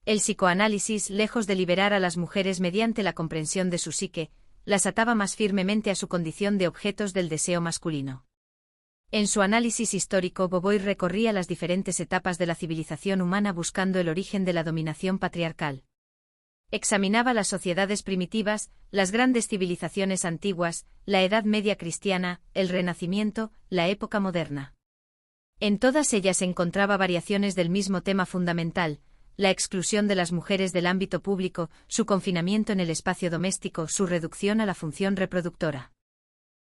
El psicoanálisis, lejos de liberar a las mujeres mediante la comprensión de su psique, las ataba más firmemente a su condición de objetos del deseo masculino. En su análisis histórico, Beauvoir recorría las diferentes etapas de la civilización humana buscando el origen de la dominación patriarcal. Examinaba las sociedades primitivas, las grandes civilizaciones antiguas, la Edad Media cristiana, el Renacimiento, la época moderna. En todas ellas encontraba variaciones del mismo tema fundamental, la exclusión de las mujeres del ámbito público, su confinamiento en el espacio doméstico, su reducción a la función reproductora.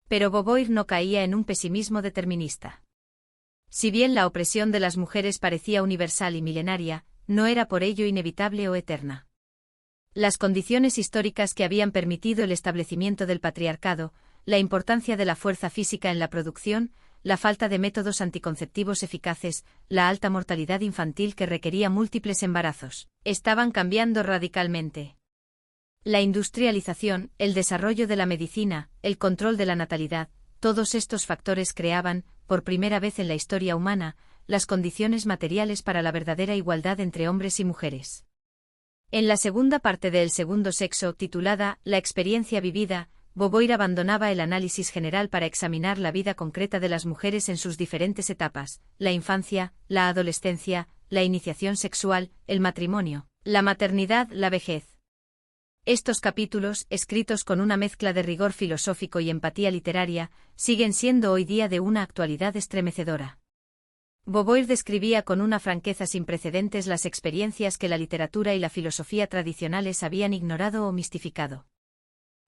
Pero Beauvoir no caía en un pesimismo determinista. Si bien la opresión de las mujeres parecía universal y milenaria, no era por ello inevitable o eterna. Las condiciones históricas que habían permitido el establecimiento del patriarcado, la importancia de la fuerza física en la producción, la falta de métodos anticonceptivos eficaces, la alta mortalidad infantil que requería múltiples embarazos, estaban cambiando radicalmente. La industrialización, el desarrollo de la medicina, el control de la natalidad, todos estos factores creaban, por primera vez en la historia humana, las condiciones materiales para la verdadera igualdad entre hombres y mujeres. En la segunda parte de El segundo sexo, titulada La experiencia vivida, Beauvoir abandonaba el análisis general para examinar la vida concreta de las mujeres en sus diferentes etapas, la infancia, la adolescencia, la iniciación sexual, el matrimonio, la maternidad, la vejez. Estos capítulos, escritos con una mezcla de rigor filosófico y empatía literaria, siguen siendo hoy día de una actualidad estremecedora. Beauvoir describía con una franqueza sin precedentes las experiencias que la literatura y la filosofía tradicionales habían ignorado o mistificado.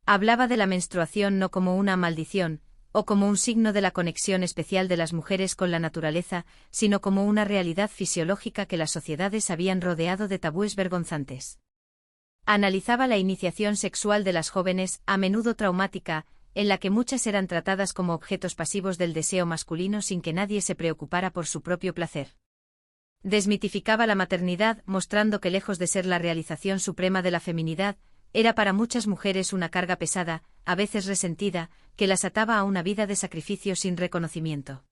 Hablaba de la menstruación no como una maldición, o como un signo de la conexión especial de las mujeres con la naturaleza, sino como una realidad fisiológica que las sociedades habían rodeado de tabúes vergonzantes. Analizaba la iniciación sexual de las jóvenes, a menudo traumática, en la que muchas eran tratadas como objetos pasivos del deseo masculino sin que nadie se preocupara por su propio placer. Desmitificaba la maternidad, mostrando que lejos de ser la realización suprema de la feminidad, era para muchas mujeres una carga pesada, a veces resentida, que las ataba a una vida de sacrificio sin reconocimiento.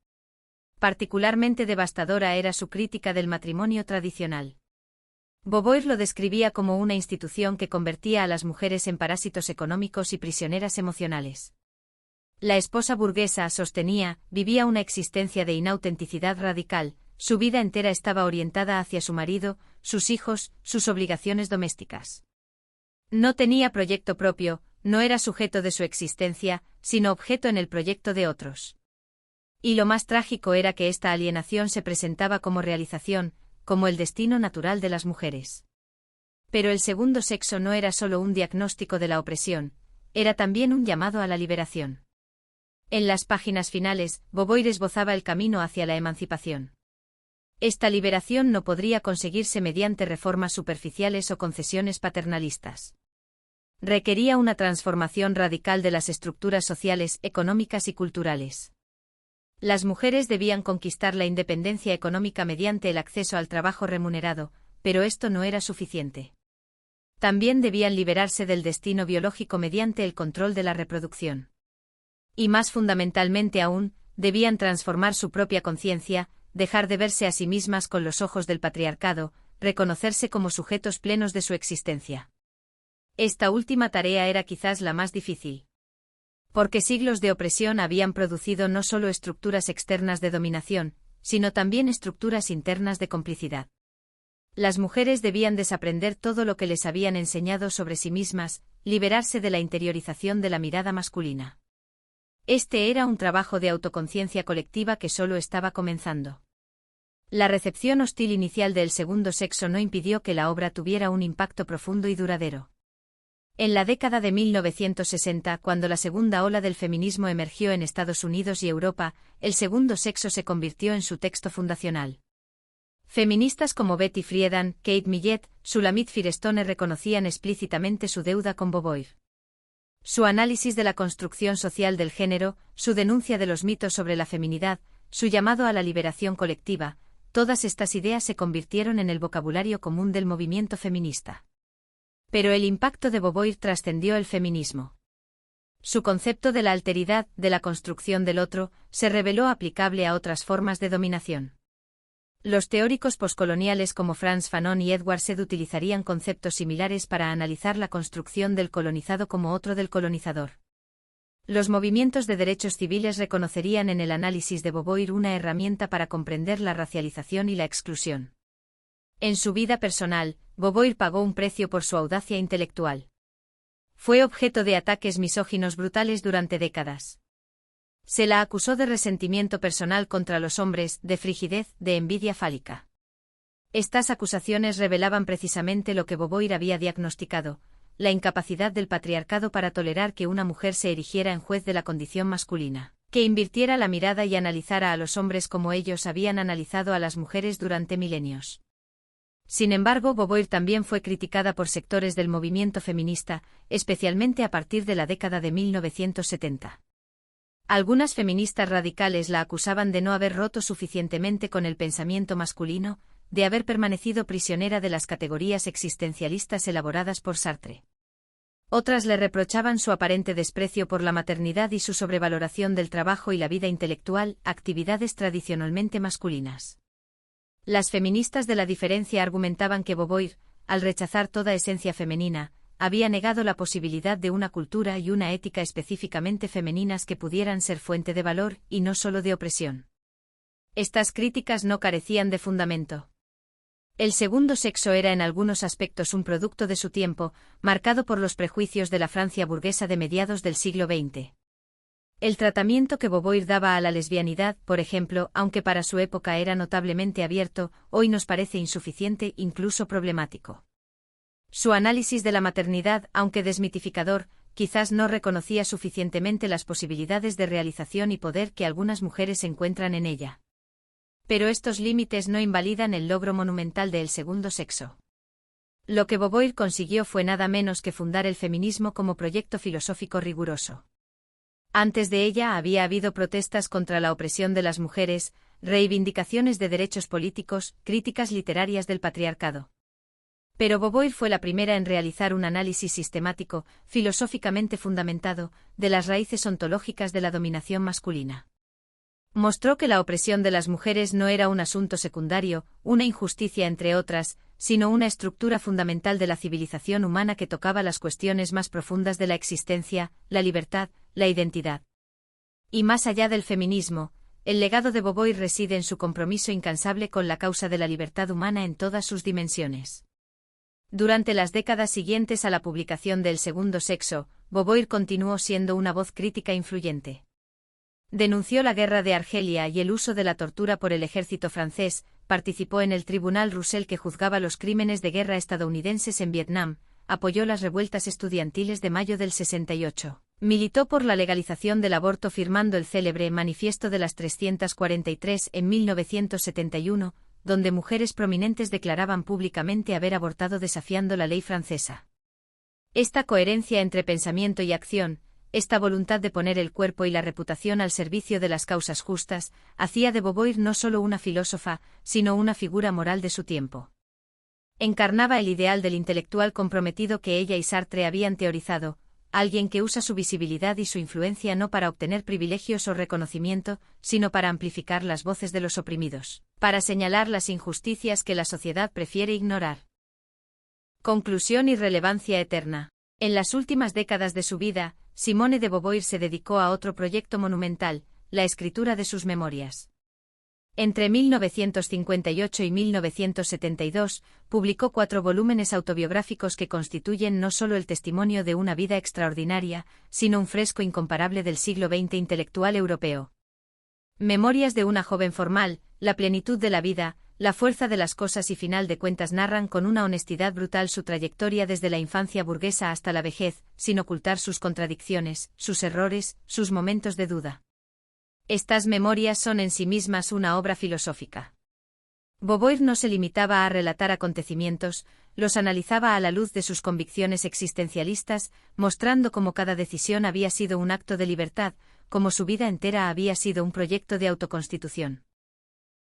Particularmente devastadora era su crítica del matrimonio tradicional. Beauvoir lo describía como una institución que convertía a las mujeres en parásitos económicos y prisioneras emocionales. La esposa burguesa, sostenía, vivía una existencia de inautenticidad radical, su vida entera estaba orientada hacia su marido, sus hijos, sus obligaciones domésticas. No tenía proyecto propio, no era sujeto de su existencia, sino objeto en el proyecto de otros. Y lo más trágico era que esta alienación se presentaba como realización, como el destino natural de las mujeres. Pero el segundo sexo no era solo un diagnóstico de la opresión, era también un llamado a la liberación. En las páginas finales, Beauvoir esbozaba el camino hacia la emancipación. Esta liberación no podría conseguirse mediante reformas superficiales o concesiones paternalistas. Requería una transformación radical de las estructuras sociales, económicas y culturales. Las mujeres debían conquistar la independencia económica mediante el acceso al trabajo remunerado, pero esto no era suficiente. También debían liberarse del destino biológico mediante el control de la reproducción. Y más fundamentalmente aún, debían transformar su propia conciencia, dejar de verse a sí mismas con los ojos del patriarcado, reconocerse como sujetos plenos de su existencia. Esta última tarea era quizás la más difícil. Porque siglos de opresión habían producido no solo estructuras externas de dominación, sino también estructuras internas de complicidad. Las mujeres debían desaprender todo lo que les habían enseñado sobre sí mismas, liberarse de la interiorización de la mirada masculina. Este era un trabajo de autoconciencia colectiva que solo estaba comenzando. La recepción hostil inicial del segundo sexo no impidió que la obra tuviera un impacto profundo y duradero. En la década de 1960, cuando la segunda ola del feminismo emergió en Estados Unidos y Europa, el segundo sexo se convirtió en su texto fundacional. Feministas como Betty Friedan, Kate Millett, Shulamit Firestone reconocían explícitamente su deuda con Beauvoir. Su análisis de la construcción social del género, su denuncia de los mitos sobre la feminidad, su llamado a la liberación colectiva, todas estas ideas se convirtieron en el vocabulario común del movimiento feminista. Pero el impacto de Beauvoir trascendió el feminismo. Su concepto de la alteridad, de la construcción del otro, se reveló aplicable a otras formas de dominación. Los teóricos poscoloniales como Frantz Fanon y Edward Said utilizarían conceptos similares para analizar la construcción del colonizado como otro del colonizador. Los movimientos de derechos civiles reconocerían en el análisis de Beauvoir una herramienta para comprender la racialización y la exclusión. En su vida personal, Beauvoir pagó un precio por su audacia intelectual. Fue objeto de ataques misóginos brutales durante décadas. Se la acusó de resentimiento personal contra los hombres, de frigidez, de envidia fálica. Estas acusaciones revelaban precisamente lo que Beauvoir había diagnosticado, la incapacidad del patriarcado para tolerar que una mujer se erigiera en juez de la condición masculina, que invirtiera la mirada y analizara a los hombres como ellos habían analizado a las mujeres durante milenios. Sin embargo, Beauvoir también fue criticada por sectores del movimiento feminista, especialmente a partir de la década de 1970. Algunas feministas radicales la acusaban de no haber roto suficientemente con el pensamiento masculino, de haber permanecido prisionera de las categorías existencialistas elaboradas por Sartre. Otras le reprochaban su aparente desprecio por la maternidad y su sobrevaloración del trabajo y la vida intelectual, actividades tradicionalmente masculinas. Las feministas de la diferencia argumentaban que Beauvoir, al rechazar toda esencia femenina, había negado la posibilidad de una cultura y una ética específicamente femeninas que pudieran ser fuente de valor y no solo de opresión. Estas críticas no carecían de fundamento. El segundo sexo era en algunos aspectos un producto de su tiempo, marcado por los prejuicios de la Francia burguesa de mediados del siglo XX. El tratamiento que Beauvoir daba a la lesbianidad, por ejemplo, aunque para su época era notablemente abierto, hoy nos parece insuficiente, incluso problemático. Su análisis de la maternidad, aunque desmitificador, quizás no reconocía suficientemente las posibilidades de realización y poder que algunas mujeres encuentran en ella. Pero estos límites no invalidan el logro monumental del segundo sexo. Lo que Beauvoir consiguió fue nada menos que fundar el feminismo como proyecto filosófico riguroso. Antes de ella había habido protestas contra la opresión de las mujeres, reivindicaciones de derechos políticos, críticas literarias del patriarcado. Pero Beauvoir fue la primera en realizar un análisis sistemático, filosóficamente fundamentado, de las raíces ontológicas de la dominación masculina. Mostró que la opresión de las mujeres no era un asunto secundario, una injusticia entre otras, sino una estructura fundamental de la civilización humana que tocaba las cuestiones más profundas de la existencia, la libertad, la identidad. Y más allá del feminismo, el legado de Beauvoir reside en su compromiso incansable con la causa de la libertad humana en todas sus dimensiones. Durante las décadas siguientes a la publicación de El segundo sexo, Beauvoir continuó siendo una voz crítica influyente. Denunció la guerra de Argelia y el uso de la tortura por el ejército francés, participó en el Tribunal Russell que juzgaba los crímenes de guerra estadounidenses en Vietnam, apoyó las revueltas estudiantiles de mayo del 68. Militó por la legalización del aborto firmando el célebre Manifiesto de las 343 en 1971, donde mujeres prominentes declaraban públicamente haber abortado desafiando la ley francesa. Esta coherencia entre pensamiento y acción, esta voluntad de poner el cuerpo y la reputación al servicio de las causas justas, hacía de Beauvoir no solo una filósofa, sino una figura moral de su tiempo. Encarnaba el ideal del intelectual comprometido que ella y Sartre habían teorizado, alguien que usa su visibilidad y su influencia no para obtener privilegios o reconocimiento, sino para amplificar las voces de los oprimidos, para señalar las injusticias que la sociedad prefiere ignorar. Conclusión y relevancia eterna. En las últimas décadas de su vida, Simone de Beauvoir se dedicó a otro proyecto monumental, la escritura de sus memorias. Entre 1958 y 1972, publicó 4 volúmenes autobiográficos que constituyen no solo el testimonio de una vida extraordinaria, sino un fresco incomparable del siglo XX intelectual europeo. Memorias de una joven formal, la plenitud de la vida, la fuerza de las cosas y final de cuentas narran con una honestidad brutal su trayectoria desde la infancia burguesa hasta la vejez, sin ocultar sus contradicciones, sus errores, sus momentos de duda. Estas memorias son en sí mismas una obra filosófica. Beauvoir no se limitaba a relatar acontecimientos, los analizaba a la luz de sus convicciones existencialistas, mostrando cómo cada decisión había sido un acto de libertad, como su vida entera había sido un proyecto de autoconstitución.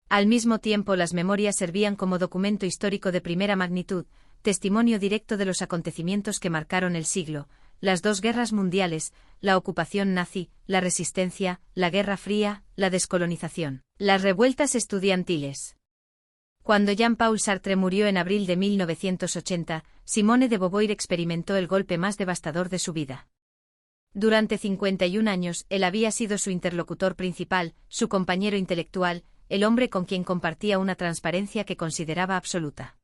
Al mismo tiempo las memorias servían como documento histórico de primera magnitud, testimonio directo de los acontecimientos que marcaron el siglo, las 2 guerras mundiales, la ocupación nazi, la resistencia, la Guerra Fría, la descolonización, las revueltas estudiantiles. Cuando Jean-Paul Sartre murió en abril de 1980, Simone de Beauvoir experimentó el golpe más devastador de su vida. Durante 51 años, él había sido su interlocutor principal, su compañero intelectual, el hombre con quien compartía una transparencia que consideraba absoluta.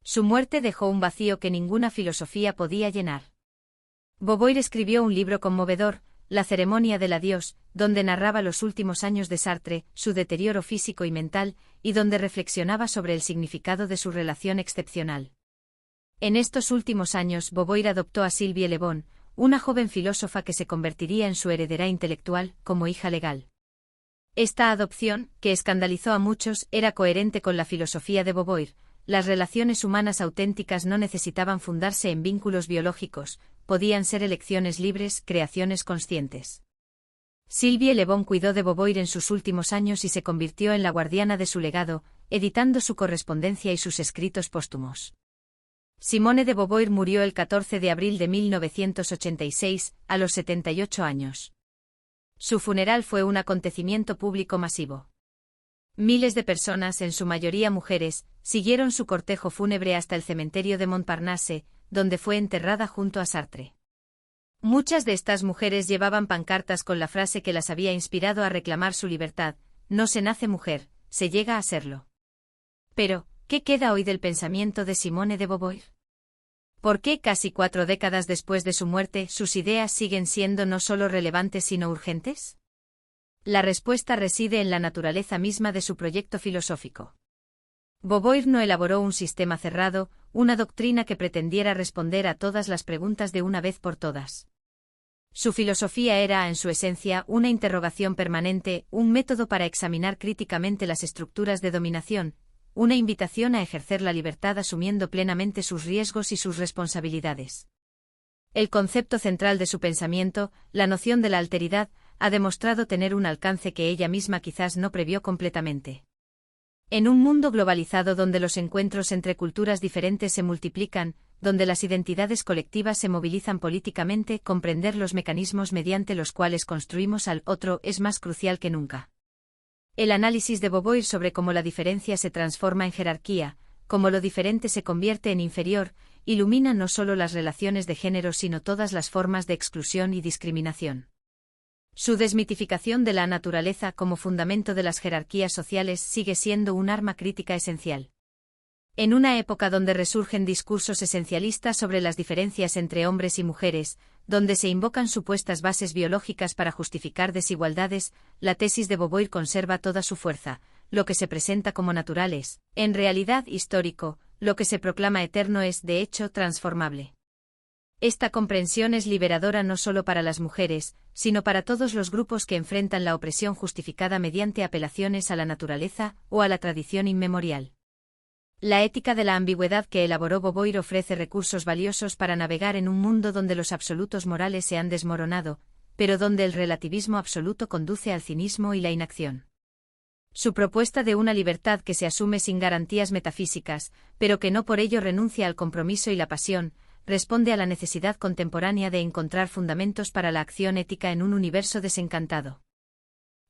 Su muerte dejó un vacío que ninguna filosofía podía llenar. Beauvoir escribió un libro conmovedor, La ceremonia del adiós, donde narraba los últimos años de Sartre, su deterioro físico y mental, y donde reflexionaba sobre el significado de su relación excepcional. En estos últimos años Beauvoir adoptó a Sylvie Le Bon, una joven filósofa que se convertiría en su heredera intelectual, como hija legal. Esta adopción, que escandalizó a muchos, era coherente con la filosofía de Beauvoir. Las relaciones humanas auténticas no necesitaban fundarse en vínculos biológicos, podían ser elecciones libres, creaciones conscientes. Sylvie Le Bon cuidó de Beauvoir en sus últimos años y se convirtió en la guardiana de su legado, editando su correspondencia y sus escritos póstumos. Simone de Beauvoir murió el 14 de abril de 1986, a los 78 años. Su funeral fue un acontecimiento público masivo. Miles de personas, en su mayoría mujeres, siguieron su cortejo fúnebre hasta el cementerio de Montparnasse, donde fue enterrada junto a Sartre. Muchas de estas mujeres llevaban pancartas con la frase que las había inspirado a reclamar su libertad: no se nace mujer, se llega a serlo. Pero, ¿qué queda hoy del pensamiento de Simone de Beauvoir? ¿Por qué casi 4 décadas después de su muerte sus ideas siguen siendo no solo relevantes sino urgentes? La respuesta reside en la naturaleza misma de su proyecto filosófico. Beauvoir no elaboró un sistema cerrado, una doctrina que pretendiera responder a todas las preguntas de una vez por todas. Su filosofía era, en su esencia, una interrogación permanente, un método para examinar críticamente las estructuras de dominación, una invitación a ejercer la libertad asumiendo plenamente sus riesgos y sus responsabilidades. El concepto central de su pensamiento, la noción de la alteridad, ha demostrado tener un alcance que ella misma quizás no previó completamente. En un mundo globalizado donde los encuentros entre culturas diferentes se multiplican, donde las identidades colectivas se movilizan políticamente, comprender los mecanismos mediante los cuales construimos al otro es más crucial que nunca. El análisis de Beauvoir sobre cómo la diferencia se transforma en jerarquía, cómo lo diferente se convierte en inferior, ilumina no solo las relaciones de género sino todas las formas de exclusión y discriminación. Su desmitificación de la naturaleza como fundamento de las jerarquías sociales sigue siendo un arma crítica esencial. En una época donde resurgen discursos esencialistas sobre las diferencias entre hombres y mujeres, donde se invocan supuestas bases biológicas para justificar desigualdades, la tesis de Beauvoir conserva toda su fuerza. Lo que se presenta como natural es, en realidad, histórico, lo que se proclama eterno es, de hecho, transformable. Esta comprensión es liberadora no solo para las mujeres, sino para todos los grupos que enfrentan la opresión justificada mediante apelaciones a la naturaleza o a la tradición inmemorial. La ética de la ambigüedad que elaboró Beauvoir ofrece recursos valiosos para navegar en un mundo donde los absolutos morales se han desmoronado, pero donde el relativismo absoluto conduce al cinismo y la inacción. Su propuesta de una libertad que se asume sin garantías metafísicas, pero que no por ello renuncia al compromiso y la pasión, responde a la necesidad contemporánea de encontrar fundamentos para la acción ética en un universo desencantado.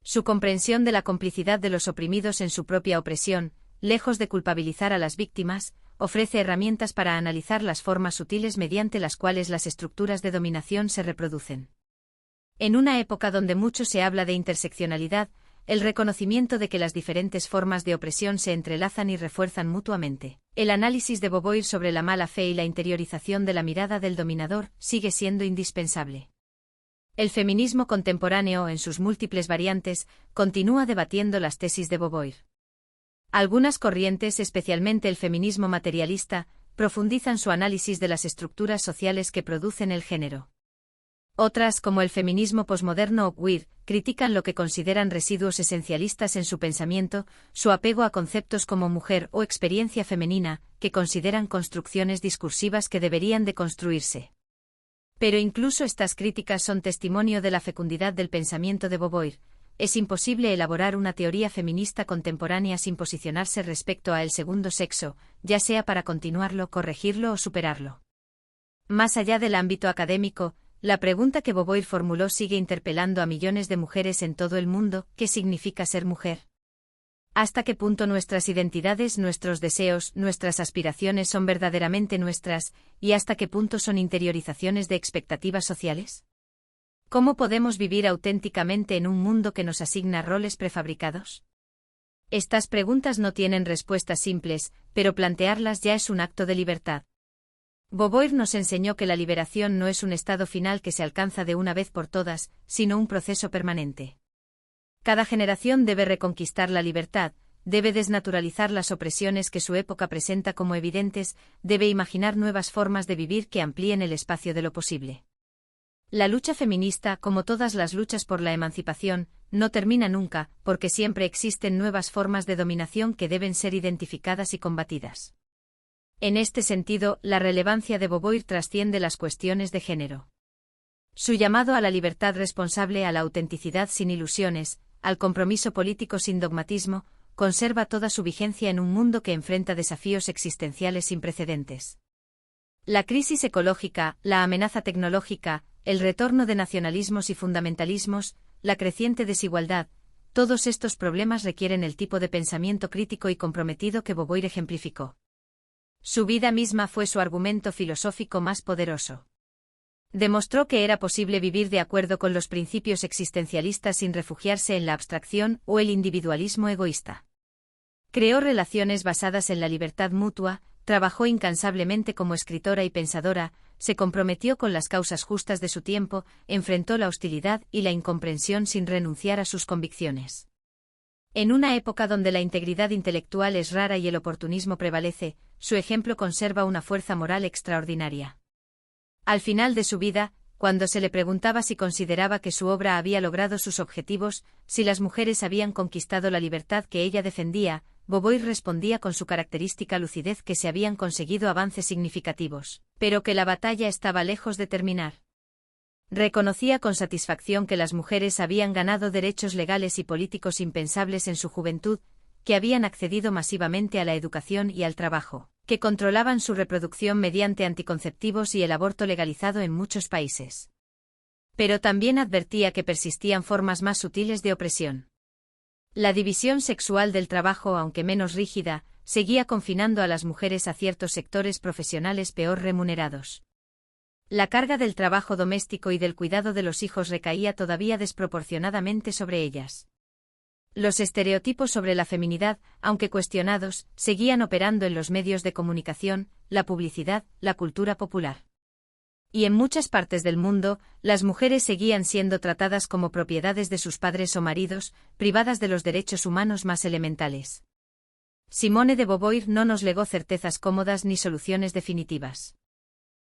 Su comprensión de la complicidad de los oprimidos en su propia opresión, lejos de culpabilizar a las víctimas, ofrece herramientas para analizar las formas sutiles mediante las cuales las estructuras de dominación se reproducen. En una época donde mucho se habla de interseccionalidad, el reconocimiento de que las diferentes formas de opresión se entrelazan y refuerzan mutuamente, el análisis de Beauvoir sobre la mala fe y la interiorización de la mirada del dominador sigue siendo indispensable. El feminismo contemporáneo, en sus múltiples variantes, continúa debatiendo las tesis de Beauvoir. Algunas corrientes, especialmente el feminismo materialista, profundizan su análisis de las estructuras sociales que producen el género. Otras, como el feminismo posmoderno o queer, critican lo que consideran residuos esencialistas en su pensamiento, su apego a conceptos como mujer o experiencia femenina, que consideran construcciones discursivas que deberían deconstruirse. Pero incluso estas críticas son testimonio de la fecundidad del pensamiento de Beauvoir. Es imposible elaborar una teoría feminista contemporánea sin posicionarse respecto a el segundo sexo, ya sea para continuarlo, corregirlo o superarlo. Más allá del ámbito académico, la pregunta que Beauvoir formuló sigue interpelando a millones de mujeres en todo el mundo: ¿qué significa ser mujer? ¿Hasta qué punto nuestras identidades, nuestros deseos, nuestras aspiraciones son verdaderamente nuestras, y hasta qué punto son interiorizaciones de expectativas sociales? ¿Cómo podemos vivir auténticamente en un mundo que nos asigna roles prefabricados? Estas preguntas no tienen respuestas simples, pero plantearlas ya es un acto de libertad. Beauvoir nos enseñó que la liberación no es un estado final que se alcanza de una vez por todas, sino un proceso permanente. Cada generación debe reconquistar la libertad, debe desnaturalizar las opresiones que su época presenta como evidentes, debe imaginar nuevas formas de vivir que amplíen el espacio de lo posible. La lucha feminista, como todas las luchas por la emancipación, no termina nunca, porque siempre existen nuevas formas de dominación que deben ser identificadas y combatidas. En este sentido, la relevancia de Beauvoir trasciende las cuestiones de género. Su llamado a la libertad responsable, a la autenticidad sin ilusiones, al compromiso político sin dogmatismo, conserva toda su vigencia en un mundo que enfrenta desafíos existenciales sin precedentes. La crisis ecológica, la amenaza tecnológica, el retorno de nacionalismos y fundamentalismos, la creciente desigualdad, todos estos problemas requieren el tipo de pensamiento crítico y comprometido que Beauvoir ejemplificó. Su vida misma fue su argumento filosófico más poderoso. Demostró que era posible vivir de acuerdo con los principios existencialistas sin refugiarse en la abstracción o el individualismo egoísta. Creó relaciones basadas en la libertad mutua, trabajó incansablemente como escritora y pensadora, se comprometió con las causas justas de su tiempo, enfrentó la hostilidad y la incomprensión sin renunciar a sus convicciones. En una época donde la integridad intelectual es rara y el oportunismo prevalece, su ejemplo conserva una fuerza moral extraordinaria. Al final de su vida, cuando se le preguntaba si consideraba que su obra había logrado sus objetivos, si las mujeres habían conquistado la libertad que ella defendía, Beauvoir respondía con su característica lucidez que se habían conseguido avances significativos, pero que la batalla estaba lejos de terminar. Reconocía con satisfacción que las mujeres habían ganado derechos legales y políticos impensables en su juventud, que habían accedido masivamente a la educación y al trabajo, que controlaban su reproducción mediante anticonceptivos y el aborto legalizado en muchos países. Pero también advertía que persistían formas más sutiles de opresión. La división sexual del trabajo, aunque menos rígida, seguía confinando a las mujeres a ciertos sectores profesionales peor remunerados. La carga del trabajo doméstico y del cuidado de los hijos recaía todavía desproporcionadamente sobre ellas. Los estereotipos sobre la feminidad, aunque cuestionados, seguían operando en los medios de comunicación, la publicidad, la cultura popular. Y en muchas partes del mundo, las mujeres seguían siendo tratadas como propiedades de sus padres o maridos, privadas de los derechos humanos más elementales. Simone de Beauvoir no nos legó certezas cómodas ni soluciones definitivas.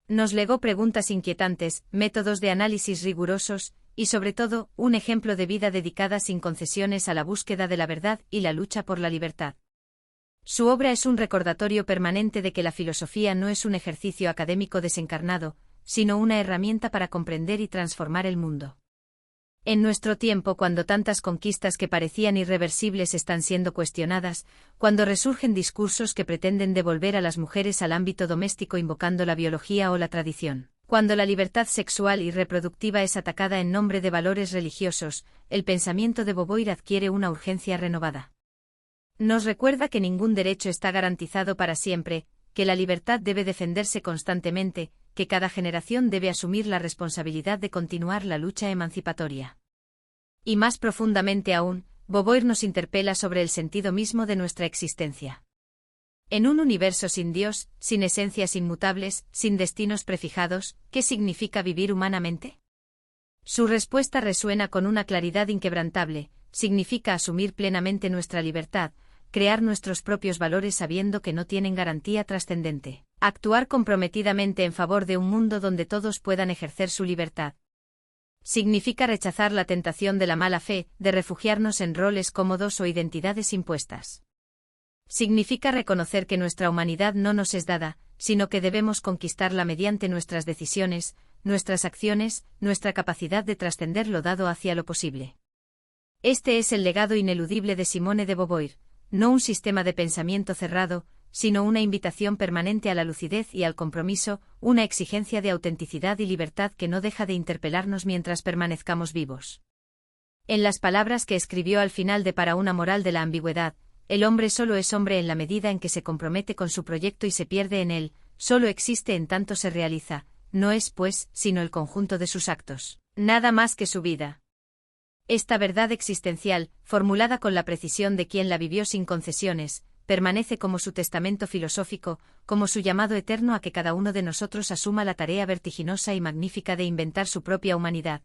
Nos legó preguntas inquietantes, métodos de análisis rigurosos, y sobre todo, un ejemplo de vida dedicada sin concesiones a la búsqueda de la verdad y la lucha por la libertad. Su obra es un recordatorio permanente de que la filosofía no es un ejercicio académico desencarnado, sino una herramienta para comprender y transformar el mundo. En nuestro tiempo, cuando tantas conquistas que parecían irreversibles están siendo cuestionadas, cuando resurgen discursos que pretenden devolver a las mujeres al ámbito doméstico invocando la biología o la tradición, cuando la libertad sexual y reproductiva es atacada en nombre de valores religiosos, el pensamiento de Beauvoir adquiere una urgencia renovada. Nos recuerda que ningún derecho está garantizado para siempre, que la libertad debe defenderse constantemente, que cada generación debe asumir la responsabilidad de continuar la lucha emancipatoria. Y más profundamente aún, Beauvoir nos interpela sobre el sentido mismo de nuestra existencia. En un universo sin Dios, sin esencias inmutables, sin destinos prefijados, ¿qué significa vivir humanamente? Su respuesta resuena con una claridad inquebrantable: significa asumir plenamente nuestra libertad, crear nuestros propios valores sabiendo que no tienen garantía trascendente, actuar comprometidamente en favor de un mundo donde todos puedan ejercer su libertad. Significa rechazar la tentación de la mala fe, de refugiarnos en roles cómodos o identidades impuestas. Significa reconocer que nuestra humanidad no nos es dada, sino que debemos conquistarla mediante nuestras decisiones, nuestras acciones, nuestra capacidad de trascender lo dado hacia lo posible. Este es el legado ineludible de Simone de Beauvoir, no un sistema de pensamiento cerrado, sino una invitación permanente a la lucidez y al compromiso, una exigencia de autenticidad y libertad que no deja de interpelarnos mientras permanezcamos vivos. En las palabras que escribió al final de Para una moral de la ambigüedad, el hombre solo es hombre en la medida en que se compromete con su proyecto y se pierde en él, solo existe en tanto se realiza, no es pues, sino el conjunto de sus actos, nada más que su vida. Esta verdad existencial, formulada con la precisión de quien la vivió sin concesiones, permanece como su testamento filosófico, como su llamado eterno a que cada uno de nosotros asuma la tarea vertiginosa y magnífica de inventar su propia humanidad.